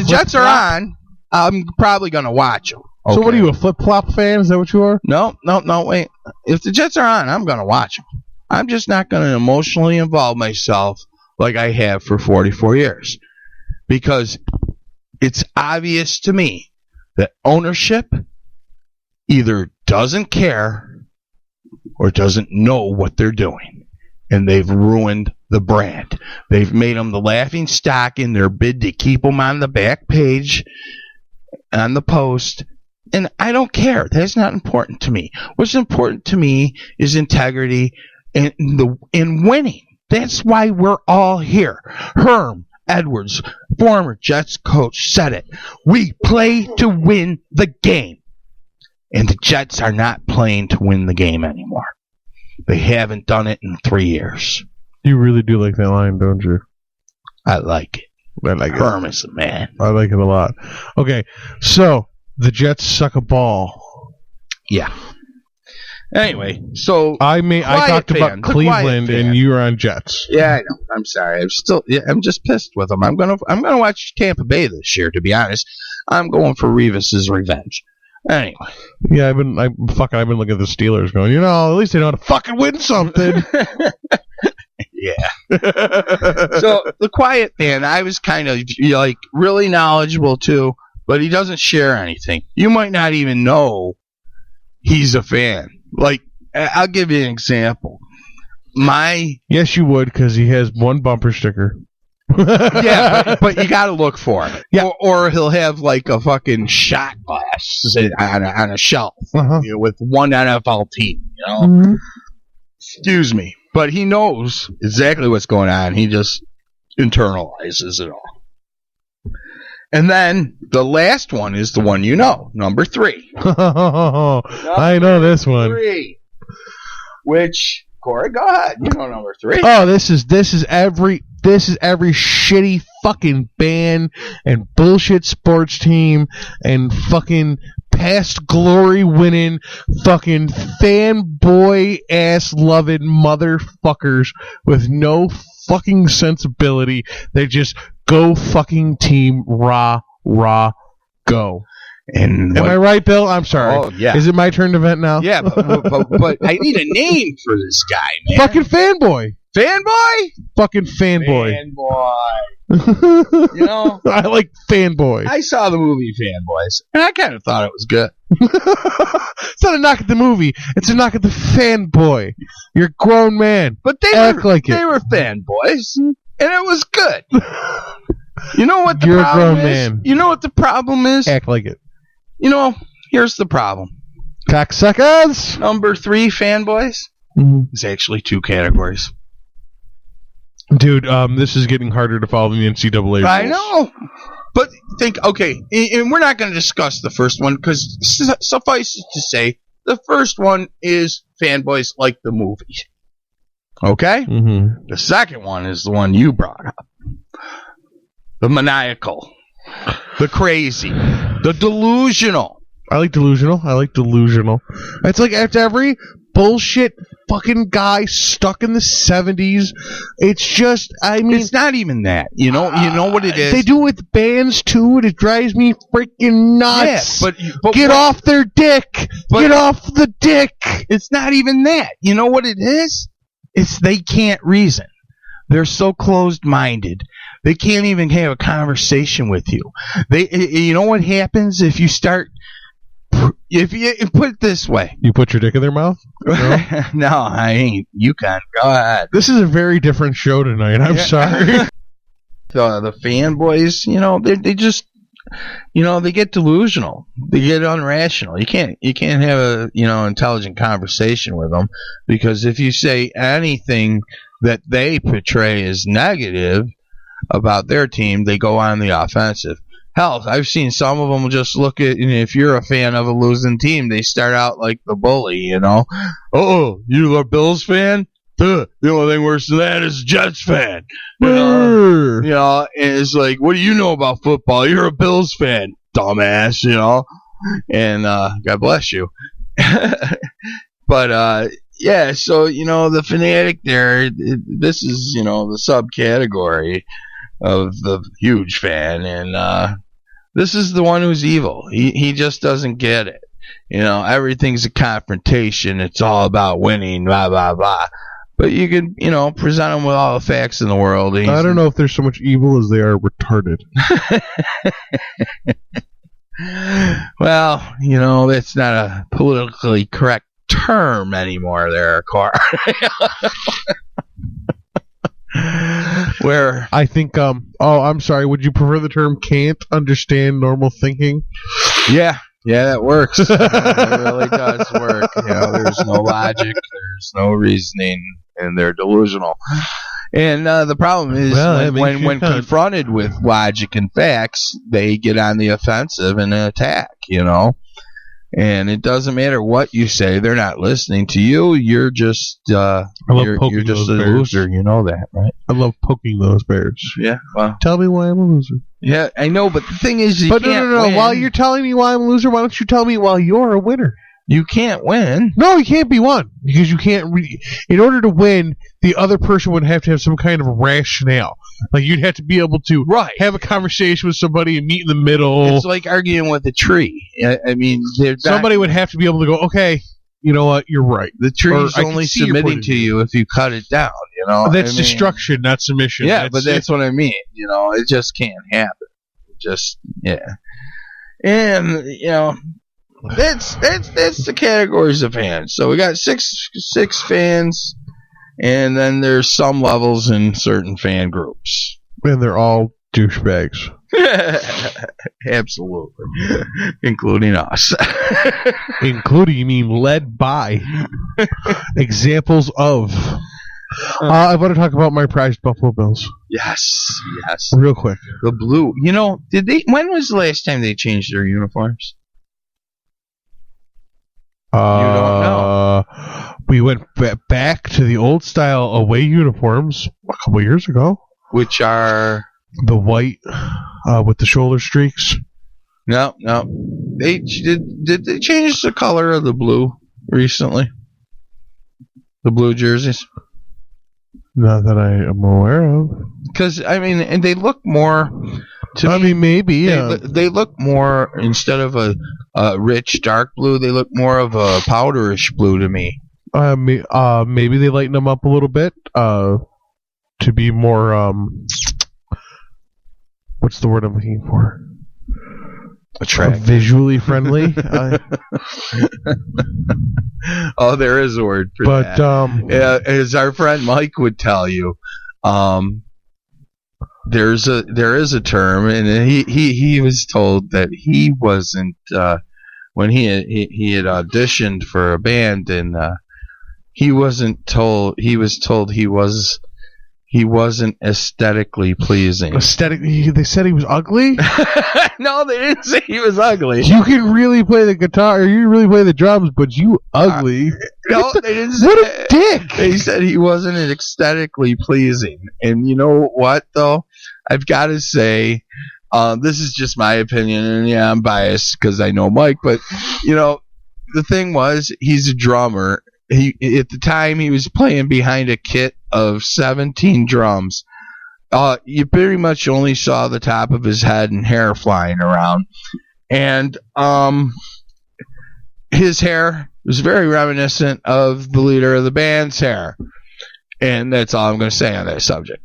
Jets are on, I'm probably going to watch them. Okay. So what are you, a flip-flop fan? Is that what you are? No, wait. If the Jets are on, I'm going to watch them. I'm just not going to emotionally involve myself like I have for 44 years. Because it's obvious to me that ownership either doesn't care or doesn't know what they're doing. And they've ruined the brand. They've made them the laughing stock in their bid to keep them on the back page, on the post. And I don't care. That's not important to me. What's important to me is integrity and winning. That's why we're all here. Herm Edwards, former Jets coach, said it. We play to win the game. And the Jets are not playing to win the game anymore. They haven't done it in 3 years. You really do like that line, don't you? I like it. I like Herm is a man. I like it a lot. Okay, so the Jets suck a ball. Yeah. Anyway, so I talked about Cleveland, and you were on Jets. Yeah, I know. I'm sorry. I'm just pissed with them. I'm gonna watch Tampa Bay this year. To be honest, I'm going for Revis's revenge. Anyway. Yeah, I've been looking at the Steelers going, at least they know how to fucking win something. Yeah. So the quiet fan, I was kind of like really knowledgeable too, but he doesn't share anything. You might not even know he's a fan. Like, I'll give you an example. Yes, you would, because he has one bumper sticker. Yeah, but you got to look for it. Yeah. Or he'll have like a fucking shot glass on a shelf with one NFL team. Mm-hmm. Excuse me. But he knows exactly what's going on. He just internalizes it all. And then the last one is the one number 3. I know this one. 3. Which, Cory, go ahead. You know number 3. Oh, this is every shitty fucking band and bullshit sports team and fucking past glory winning fucking fanboy ass loving motherfuckers with no fucking sensibility. They just go fucking team rah go. And am I right, Bill? I'm sorry. Oh, yeah. Is it my turn to vent now? Yeah, but I need a name for this guy, man. Fucking fanboy. Fanboy? Fucking fanboy. Fanboy. I like fanboy. I saw the movie Fanboys, and I kind of thought it was good. It's not a knock at the movie. It's a knock at the fanboy. You're a grown man. But they were fanboys, and it was good. You know what the You're problem a grown is? man. You know what the problem is? Act like it. Here's the problem. Cocksuckers! Number 3 fanboys is actually 2 categories. Dude, this is getting harder to follow the NCAA rules. I know. But and we're not going to discuss the first one because suffice it to say, the first one is fanboys like the movie. Okay? Mm-hmm. The second one is the one you brought up. The maniacal. The crazy. The delusional. I like delusional. It's like after every bullshit fucking guy stuck in the 70s. It's just, it's not even that. You know what it is? They do it with bands too, and it drives me freaking nuts. Yeah, but get off their dick. Get off the dick. It's not even that. You know what it is? It's they can't reason. They're so closed-minded. They can't even have a conversation with you. You know what happens if you start? If you put it this way, you put your dick in their mouth. No, no, I ain't. You can go ahead. This is a very different show tonight. I'm sorry. The fanboys, they just, they get delusional. They get irrational. You can't have a intelligent conversation with them because if you say anything that they portray as negative about their team, they go on the offensive. Hell, I've seen some of them just look at, if you're a fan of a losing team, they start out like the bully, Oh, you're a Bills fan? The only thing worse than that is a Jets fan. And it's like, what do you know about football? You're a Bills fan, dumbass, and God bless you. But, yeah, so, the fanatic there, this is, the subcategory of the huge fan, and this is the one who's evil. He just doesn't get it. Everything's a confrontation. It's all about winning, blah, blah, blah. But you can, present him with all the facts in the world. I don't know if they're so much evil as they are retarded. Well, that's not a politically correct term anymore there, Car. Where I think I'm sorry, would you prefer the term can't understand normal thinking? Yeah, that works. It really does work. There's no logic, there's no reasoning, and they're delusional. And the problem is when confronted with logic and facts, they get on the offensive and attack, And it doesn't matter what you say; they're not listening to you. You're just you're just a loser. You know that, right? I love poking those bears. Yeah. Well, tell me why I'm a loser. Yeah, I know, but the thing is, no. While you're telling me why I'm a loser, why don't you tell me why you're a winner? You can't win. No, you can't be won because you can't. In order to win, the other person would have to have some kind of rationale. Like you'd have to be able to have a conversation with somebody and meet in the middle. It's like arguing with a tree. I mean, somebody would have to be able to go, okay, you know what, you're right. The tree's only submitting to you if you cut it down. You know, that's destruction, not submission. Yeah, but that's what I mean. You know, it just can't happen. And you know. That's the categories of fans. So we got six fans, and then there's some levels in certain fan groups, and they're all douchebags. Absolutely, including us. Including, you mean led by? Examples of. I want to talk about my prized Buffalo Bills. Yes, real quick. The blue. You know, when was the last time they changed their uniforms? You don't know. We went back to the old style away uniforms a couple years ago, which are the white with the shoulder streaks. No. They did they change the color of the blue recently? The blue jerseys. Not that I am aware of. Because I mean, and they look more. Maybe, yeah. They look more, instead of a rich dark blue, they look more of a powderish blue to me. Maybe they lighten them up a little bit to be more, what's the word I'm looking for? Attractive. Visually friendly. Oh, there is a word for that. As our friend Mike would tell you, there is a term, and he was told that he wasn't when he had auditioned for a band, and he was told he wasn't aesthetically pleasing. They said he was ugly? No, they didn't say he was ugly. You can really play the guitar, or you really play the drums, but you ugly. No, they didn't say what a dick! They said he wasn't aesthetically pleasing. And you know what, though? I've got to say, this is just my opinion, and yeah, I'm biased because I know Mike, but, you know, the thing was, he's a drummer. At the time, he was playing behind a kit of 17 drums. You pretty much only saw the top of his head and hair flying around. And his hair was very reminiscent of the leader of the band's hair. And that's all I'm going to say on that subject.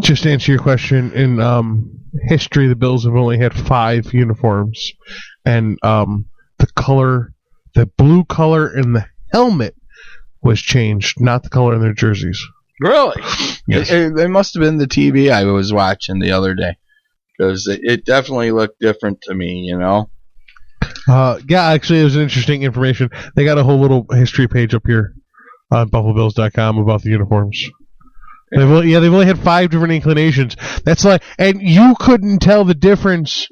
Just to answer your question, in history, the Bills have only had 5 uniforms. And the blue color in the helmet was changed, not the color in their jerseys. Really? Yes. It must have been the TV I was watching the other day, because it definitely looked different to me, you know? Yeah, actually, it was interesting information. They got a whole little history page up here on BuffaloBills.com about the uniforms. They've only had 5 different inclinations. That's like, and you couldn't tell the difference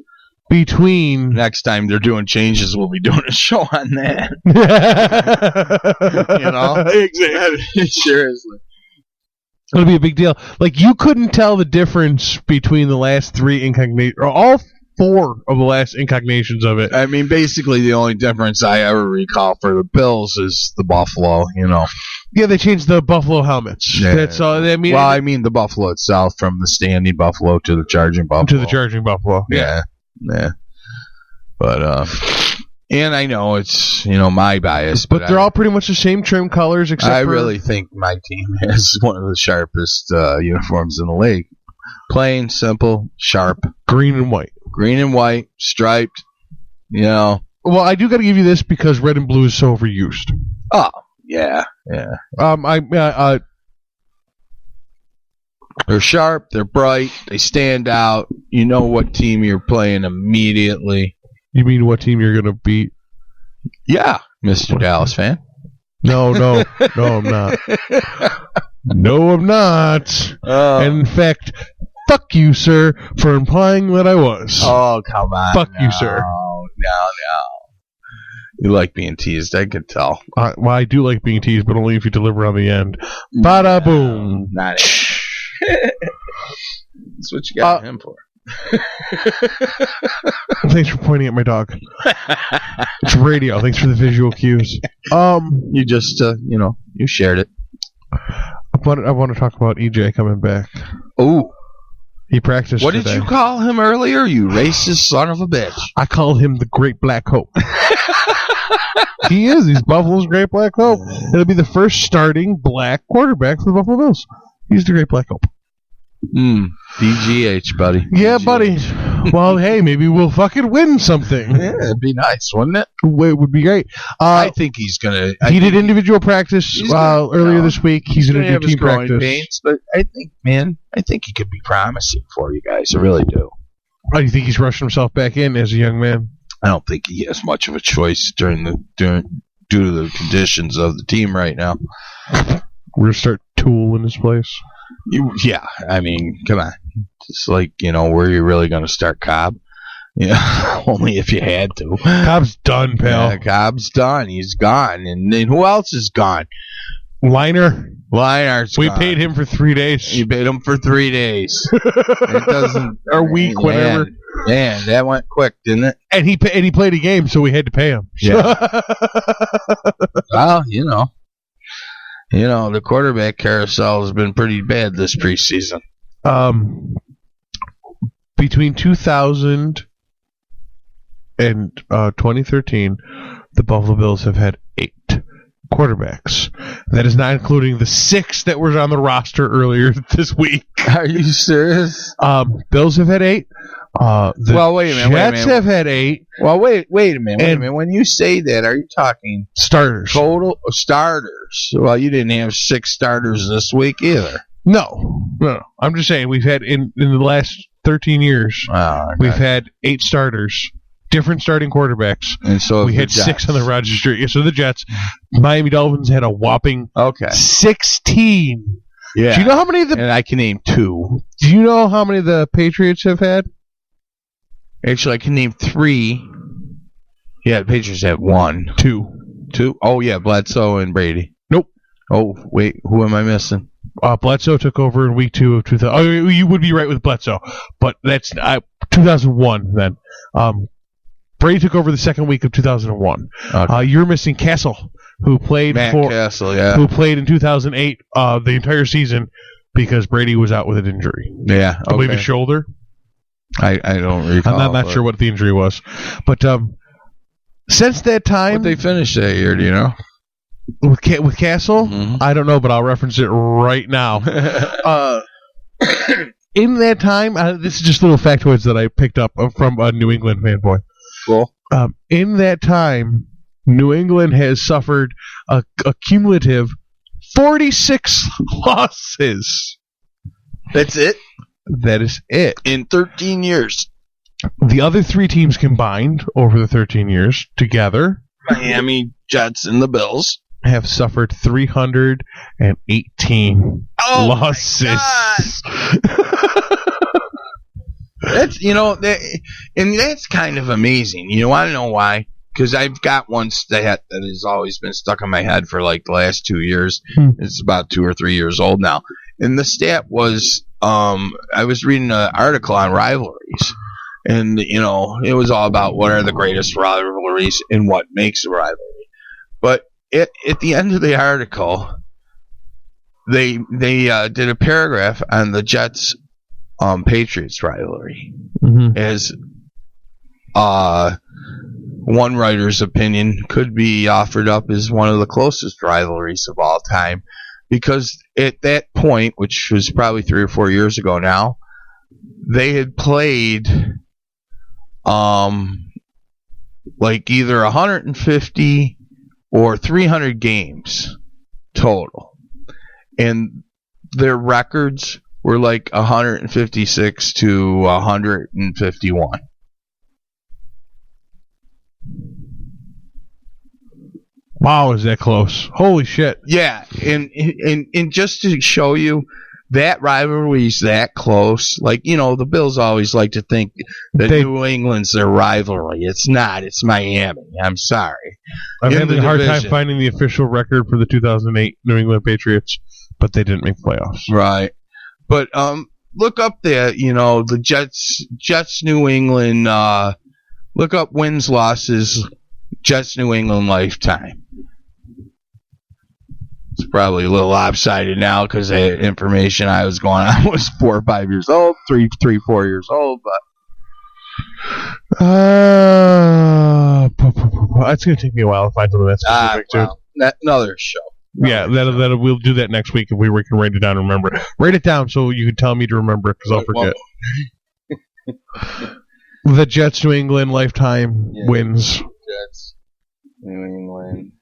between. Next time they're doing changes, we'll be doing a show on that. You know, exactly. Seriously, it'll be a big deal. Like, you couldn't tell the difference between the last 3 incarnations, or all 4 of the last incarnations of it. I mean, basically, the only difference I ever recall for the Bills is the Buffalo. You know. Yeah, they changed the Buffalo helmets. Yeah. That's all. I mean, the Buffalo itself, from the standing Buffalo to the charging Buffalo. To the charging Buffalo. Yeah. But and I know it's, you know, my bias, but they're all pretty much the same trim colors, except I really think my team has one of the sharpest uniforms in the league. Plain, simple, sharp, green and white, striped. You know. Well, I do got to give you this because red and blue is so overused. Oh yeah. They're sharp, they're bright, they stand out. You know what team you're playing immediately. You mean what team you're going to beat? Yeah, Mr. Dallas fan. No, I'm not. No, I'm not. And in fact, fuck you, sir, for implying that I was. Oh, come on. Fuck you, sir. No. You like being teased, I could tell. Well, I do like being teased, but only if you deliver on the end. Bada boom. Not it. That's what you got him for. Thanks for pointing at my dog. It's radio. Thanks for the visual cues. You just, you shared it. I want to talk about EJ coming back. Oh. He practiced What today. did you call him earlier, you racist son of a bitch? I called him the Great Black Hope. He is. He's Buffalo's Great Black Hope. It'll be the first starting black quarterback for the Buffalo Bills. He's the Great Black Hope. BGH, buddy. Yeah, buddy. Well, hey, maybe we'll fucking win something. Yeah, it'd be nice, wouldn't it? It would be great. I think he's going to... He did individual practice earlier this week. He's going to do team practice. Pains, but I think he could be promising for you guys. I really do. Oh, you think he's rushing himself back in as a young man? I don't think he has much of a choice due to the conditions of the team right now. We're going to start Tool in his place. Yeah, I mean, come on. It's like, where you really going to start Cobb? Yeah, only if you had to. Cobb's done, pal. Yeah, Cobb's done. He's gone. And then who else is gone? Liner's We gone. paid him for 3 days. You paid him for 3 days. It doesn't... Or week, whatever. Man, that went quick, didn't it? And he played a game, so we had to pay him. Yeah. Well, the quarterback carousel has been pretty bad this preseason. Between 2000 and 2013, the Buffalo Bills have had 8 quarterbacks. That is not including the 6 that were on the roster earlier this week. Are you serious? Bills have had 8. Well, wait a minute. Jets have had 8. Well, wait a minute. When you say that, are you talking starters? Total starters. Well, you didn't have 6 starters this week either. No. I'm just saying we've had in the last 13 years, we've had 8 starters. Different starting quarterbacks. And so we had 6 on the roster. Yeah, so the Jets. Miami Dolphins had a whopping 16. Yeah. Do you know how many of the... And I can name 2. Do you know how many the Patriots have had? Actually, I can name 3. Yeah, the Patriots had 1. 2. Oh, yeah, Bledsoe and Brady. Nope. Oh, wait, who am I missing? Bledsoe took over in week 2 of 2000. Oh, you would be right with Bledsoe, but that's 2001 then. Brady took over the second week of 2001. Okay. You're missing Castle, who played who played in 2008 the entire season because Brady was out with an injury. Yeah, okay. I believe his shoulder. I don't recall. I'm not sure what the injury was, but since that time, what they finished that year, do you know? With Castle, I don't know, but I'll reference it right now. In that time, this is just little factoids that I picked up from a New England fanboy. Cool. In that time, New England has suffered a cumulative 46 losses. That's it? That is it. In 13 years. The other 3 teams combined over the 13 years together, Miami, Jets, and the Bills, have suffered 318 losses. That's that's kind of amazing. You want to know why? Because I've got one stat that has always been stuck in my head for like the last 2 years. It's about 2 or 3 years old now, and the stat was I was reading an article on rivalries, and it was all about what are the greatest rivalries and what makes a rivalry. But at the end of the article, they did a paragraph on the Jets Patriots rivalry as one writer's opinion could be offered up as one of the closest rivalries of all time, because at that point, which was probably 3 or 4 years ago now, they had played like either 150 or 300 games total, and their records were like 156 to 151. Wow, is that close? Holy shit. Yeah, and just to show you that rivalry's that close, like, the Bills always like to think that New England's their rivalry. It's not. It's Miami. I'm sorry. I'm having a hard time finding the official record for the 2008 New England Patriots, but they didn't make playoffs. Right. But look up the Jets New England. Look up wins losses Jets New England lifetime. It's probably a little lopsided now because the information I was going on was 4 or 5 years old, 4 years old, but. It's going to take me a while to find something that's specific too. Another show. Yeah, we'll do that next week if we can write it down and remember. Write it down so you can tell me to remember because I'll forget. The Jets New England lifetime wins. Jets New England.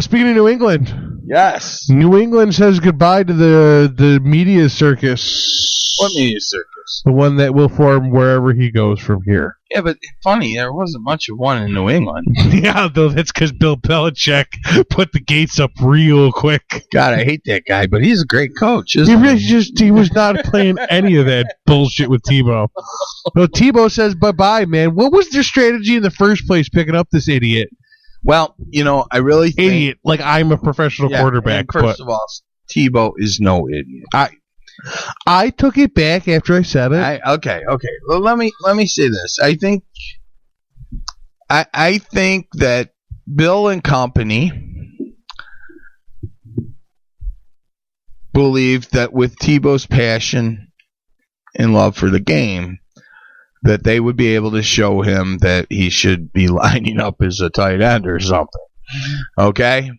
Speaking of New England. Yes. New England says goodbye to the media circus. What media circus? The one that will form wherever he goes from here. Yeah, but funny, there wasn't much of one in New England. Yeah, though that's because Bill Belichick put the gates up real quick. God, I hate that guy, but he's a great coach. He was not playing any of that bullshit with Tebow. No, Tebow says bye-bye, man. What was their strategy in the first place picking up this idiot? Well, I really think... Idiot. Like, I'm a professional quarterback. First of all, Tebow is no idiot. I took it back after I said it. Okay. Well, let me say this. I think that Bill and company believed that with Tebow's passion and love for the game, that they would be able to show him that he should be lining up as a tight end or something. Okay?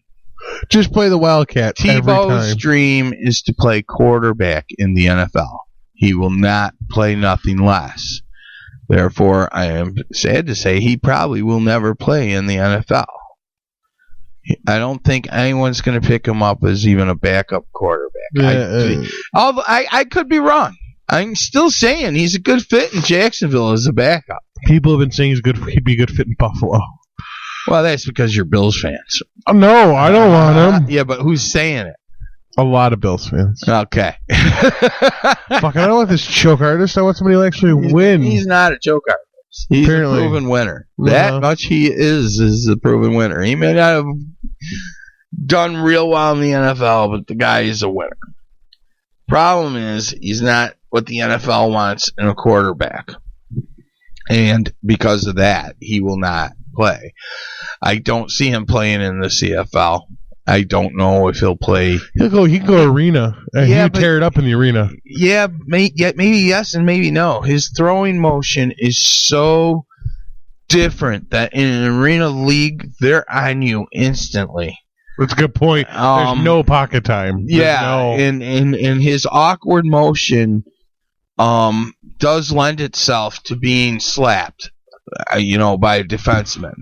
Just play the Wildcat. Tebow's dream is to play quarterback in the NFL. He will not play nothing less. Therefore, I am sad to say he probably will never play in the NFL. I don't think anyone's going to pick him up as even a backup quarterback. I could be wrong. I'm still saying he's a good fit in Jacksonville as a backup. People have been saying he'd be a good fit in Buffalo. Well, that's because you're Bills fans. No, I don't want him. Yeah, but who's saying it? A lot of Bills fans. Okay. Fuck, I don't want this choke artist. I want somebody to actually win. He's not a choke artist. He's apparently a proven winner. That much he is a proven winner. He may not have done real well in the NFL, but the guy is a winner. Problem is, he's not what the NFL wants in a quarterback. And because of that, he will not play. I don't see him playing in the CFL. I don't know if he'll play. He can go arena. He'll tear it up in the arena. Yeah, maybe yes and maybe no. His throwing motion is so different that in an arena league, they're on you instantly. That's a good point. There's no pocket time. And his awkward motion does lend itself to being slapped, by a defenseman.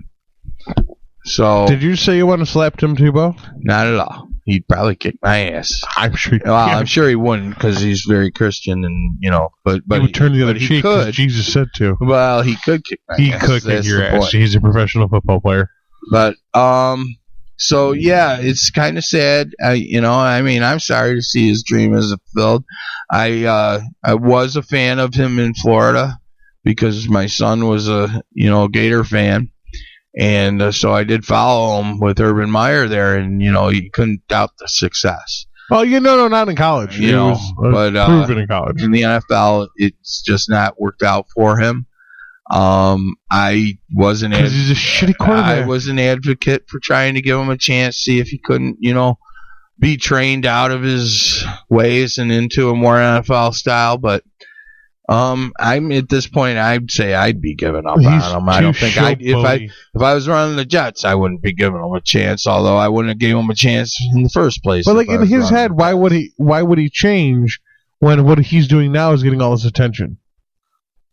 So, did you say you want to slap Tim Tebow? Not at all. He'd probably kick my ass. I'm sure. I'm sure he wouldn't because he's very Christian, and but he would turn the other cheek because Jesus said to. Well, he could kick my ass. He could kick your ass. He's a professional football player. But so yeah, it's kind of sad. I'm sorry to see his dream as fulfilled. I was a fan of him in Florida because my son was a Gator fan. And so I did follow him with Urban Meyer there, and you couldn't doubt the success. Oh, no, not in college. But proven in college. In the NFL, it's just not worked out for him. I was an because he's a shitty quarterback. I was an advocate for trying to give him a chance, see if he couldn't, be trained out of his ways and into a more NFL style, but. I'm at this point. I'd say I'd be giving up on him. I don't think if I was running the Jets, I wouldn't be giving him a chance. Although I wouldn't have given him a chance in the first place. But like in his head, why would he change when what he's doing now is getting all this attention?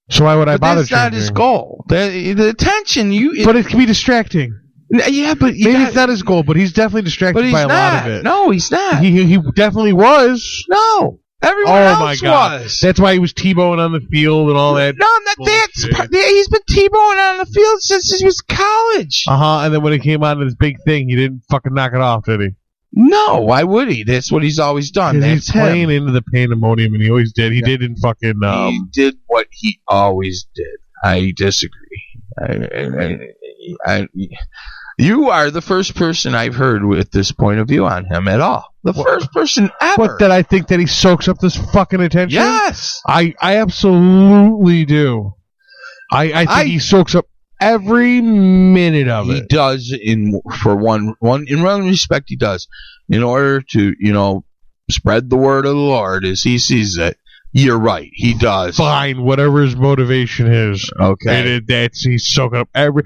So why would I bother? That's not his goal. The attention but it can be distracting. Yeah, but maybe it's not his goal. But he's definitely distracted by a lot of it. No, he's not. He definitely was. No. Everyone else was. That's why he was T-bowing on the field and all that. No, he's been T-bowing on the field since he was college. And then when he came out of this big thing, he didn't fucking knock it off, did he? No, why would he? That's what he's always done. He's playing into the pandemonium, and he always did. He didn't fucking. He did what he always did. I disagree. You are the first person I've heard with this point of view on him at all. The first person ever. What, that I think that he soaks up this fucking attention? Yes. I absolutely do. I think he soaks up every minute of it. He does in one respect he does. In order to, spread the word of the Lord as he sees it. You're right. He does. Fine, whatever his motivation is. Okay. He's soaking up every.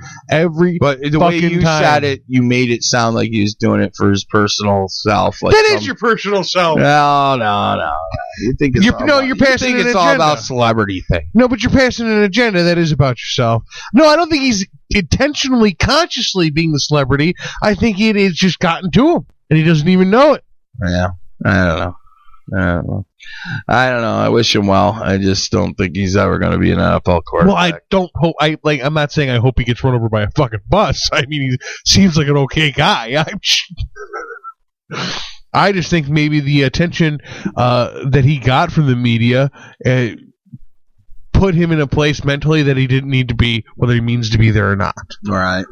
But the way you said it, you made it sound like he was doing it for his personal self. Like that is your personal self. No. You think it's you're passing an agenda. All about celebrity thing. No, but you're passing an agenda that is about yourself. No, I don't think he's intentionally, consciously being the celebrity. I think it has just gotten to him, and he doesn't even know it. Yeah, I don't know. I wish him well. I just don't think he's ever going to be an NFL quarterback. Well, I don't hope. I'm not saying I hope he gets run over by a fucking bus. I mean, he seems like an okay guy. I just think maybe the attention that he got from the media put him in a place mentally that he didn't need to be, whether he means to be there or not. All right.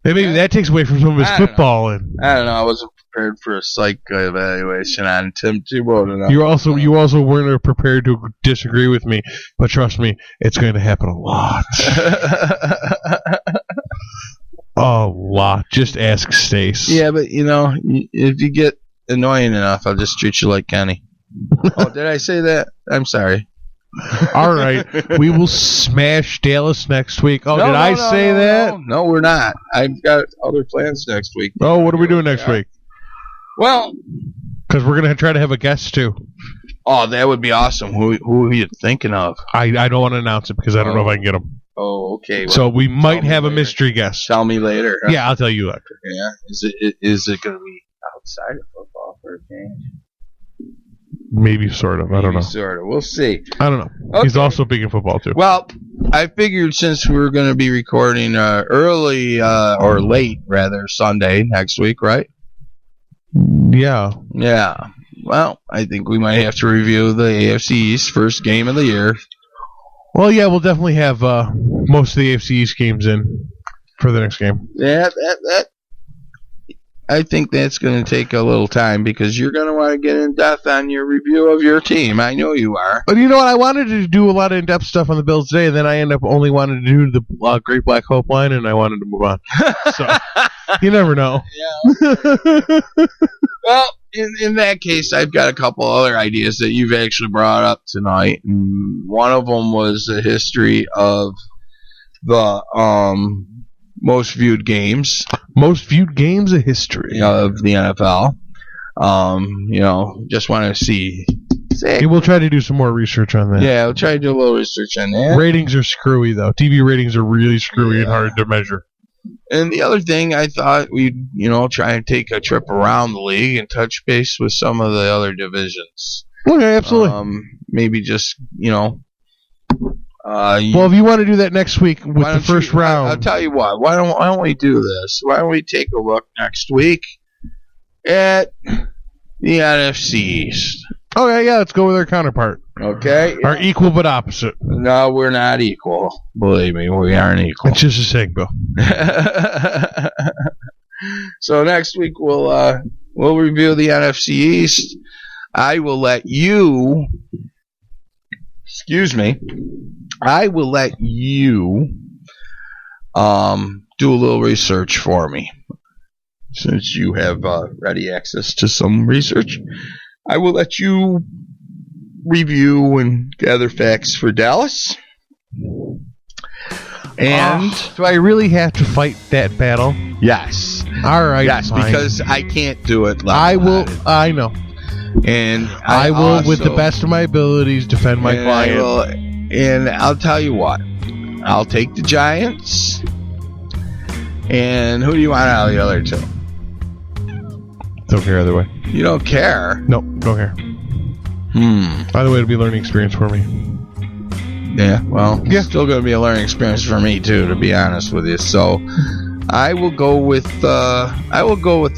And maybe that takes away from some of his football. I don't know. I wasn't prepared for a psych evaluation on Tim Tebow. You also weren't prepared to disagree with me, but trust me, it's going to happen a lot. A lot. Just ask Stace. Yeah, but if you get annoying enough, I'll just treat you like Kenny. Oh, did I say that? I'm sorry. All right, we will smash Dallas next week. Oh, did I say that? No, we're not. I've got other plans next week. Oh, what are we doing next week? Well, because we're gonna try to have a guest too. Oh, that would be awesome. Who are you thinking of? I don't want to announce it because I don't know if I can get them. Oh, okay. Well, so we might have a mystery guest. Tell me later. Yeah, I'll tell you later. Yeah. Is it going to be outside of football for a change? Maybe sort of. I don't know. Sort of. We'll see. I don't know. Okay. He's also big in football too. Well, I figured since we were going to be recording early or late rather Sunday next week, right? Yeah. Yeah. Well, I think we might have to review the AFC East first game of the year. Well, yeah, we'll definitely have most of the AFC East games in for the next game. Yeah, I think that's going to take a little time because you're going to want to get in depth on your review of your team. I know you are. But you know what? I wanted to do a lot of in-depth stuff on the Bills today, and then I ended up only wanting to do the Great Black Hope line, and I wanted to move on. So you never know. Yeah. Well, in that case, I've got a couple other ideas that you've actually brought up tonight. And one of them was the history of the most viewed games. Most viewed games of history of the NFL. Just want to see. Hey, we'll try to do some more research on that. Yeah, we'll try to do a little research on that. Ratings are screwy, though. TV ratings are really screwy and hard to measure. And the other thing, I thought we'd, try and take a trip around the league and touch base with some of the other divisions. Okay, absolutely. Maybe just, well, if you want to do that next week with the first round. I'll tell you what. Why don't we do this? Why don't we take a look next week at the NFC East? Okay, yeah, let's go with our counterpart. Okay. Our equal but opposite. No, we're not equal. Believe me, we aren't equal. It's just a segment. So next week we'll review the NFC East. I will let you do a little research for me. Since you have ready access to some research, I will let you review and gather facts for Dallas. And do I really have to fight that battle? Yes. All right. Yes, fine. because I can't do it. I will. I know. And I will, also, with the best of my abilities, defend my client. And I'll tell you what. I'll take the Giants. And who do you want out of the other two? Don't care either way. You don't care? Nope, don't care. Either way, it'll be a learning experience for me. Yeah, well, it's still going to be a learning experience for me too, to be honest with you. So, I will go with the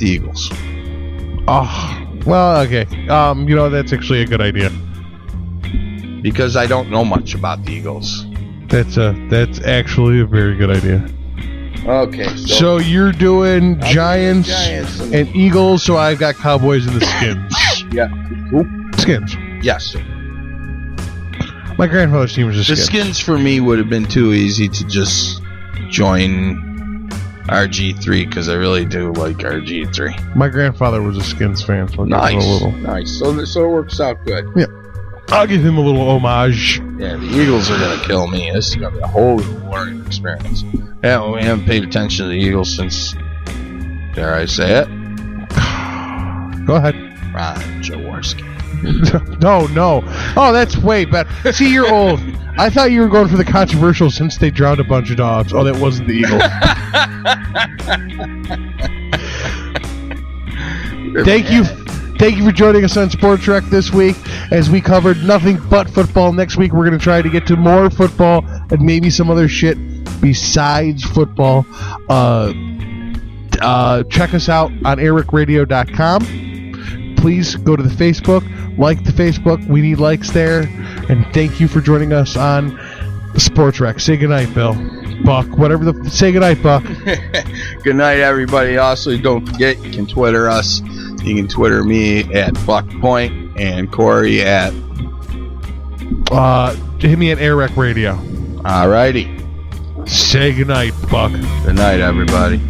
Eagles. Oh, well, okay. That's actually a good idea because I don't know much about the Eagles. That's actually a very good idea. Okay. So you're doing Giants and Eagles, so I've got Cowboys and the Skins. Yeah. Who? Skins. Yes. My grandfather's team was the Skins. The Skins for me would have been too easy to just join RG3 because I really do like RG3. My grandfather was a Skins fan, so Nice. a little. Nice. So it works out good. Yeah. I'll give him a little homage. Yeah, the Eagles are going to kill me. This is going to be a whole learning experience. Yeah, we haven't paid attention to the Eagles since, dare I say it? Go ahead. Ron Jaworski. No. Oh, that's way better. See, you're old. I thought you were going for the controversial since they drowned a bunch of dogs. Oh, that wasn't the Eagles. Thank you for joining us on Sports Rec this week as we covered nothing but football. Next week, we're going to try to get to more football and maybe some other shit besides football. Check us out on ericradio.com. Please go to the Facebook, like the Facebook. We need likes there. And thank you for joining us on Sports Rec. Say goodnight, Bill. Buck, whatever say goodnight, Buck. Good night, everybody. Also, don't forget, you can Twitter us. You can Twitter me at BuckPoint and Cory at... hit me at Airrec Radio. Alrighty. Say goodnight, Buck. Good night, everybody.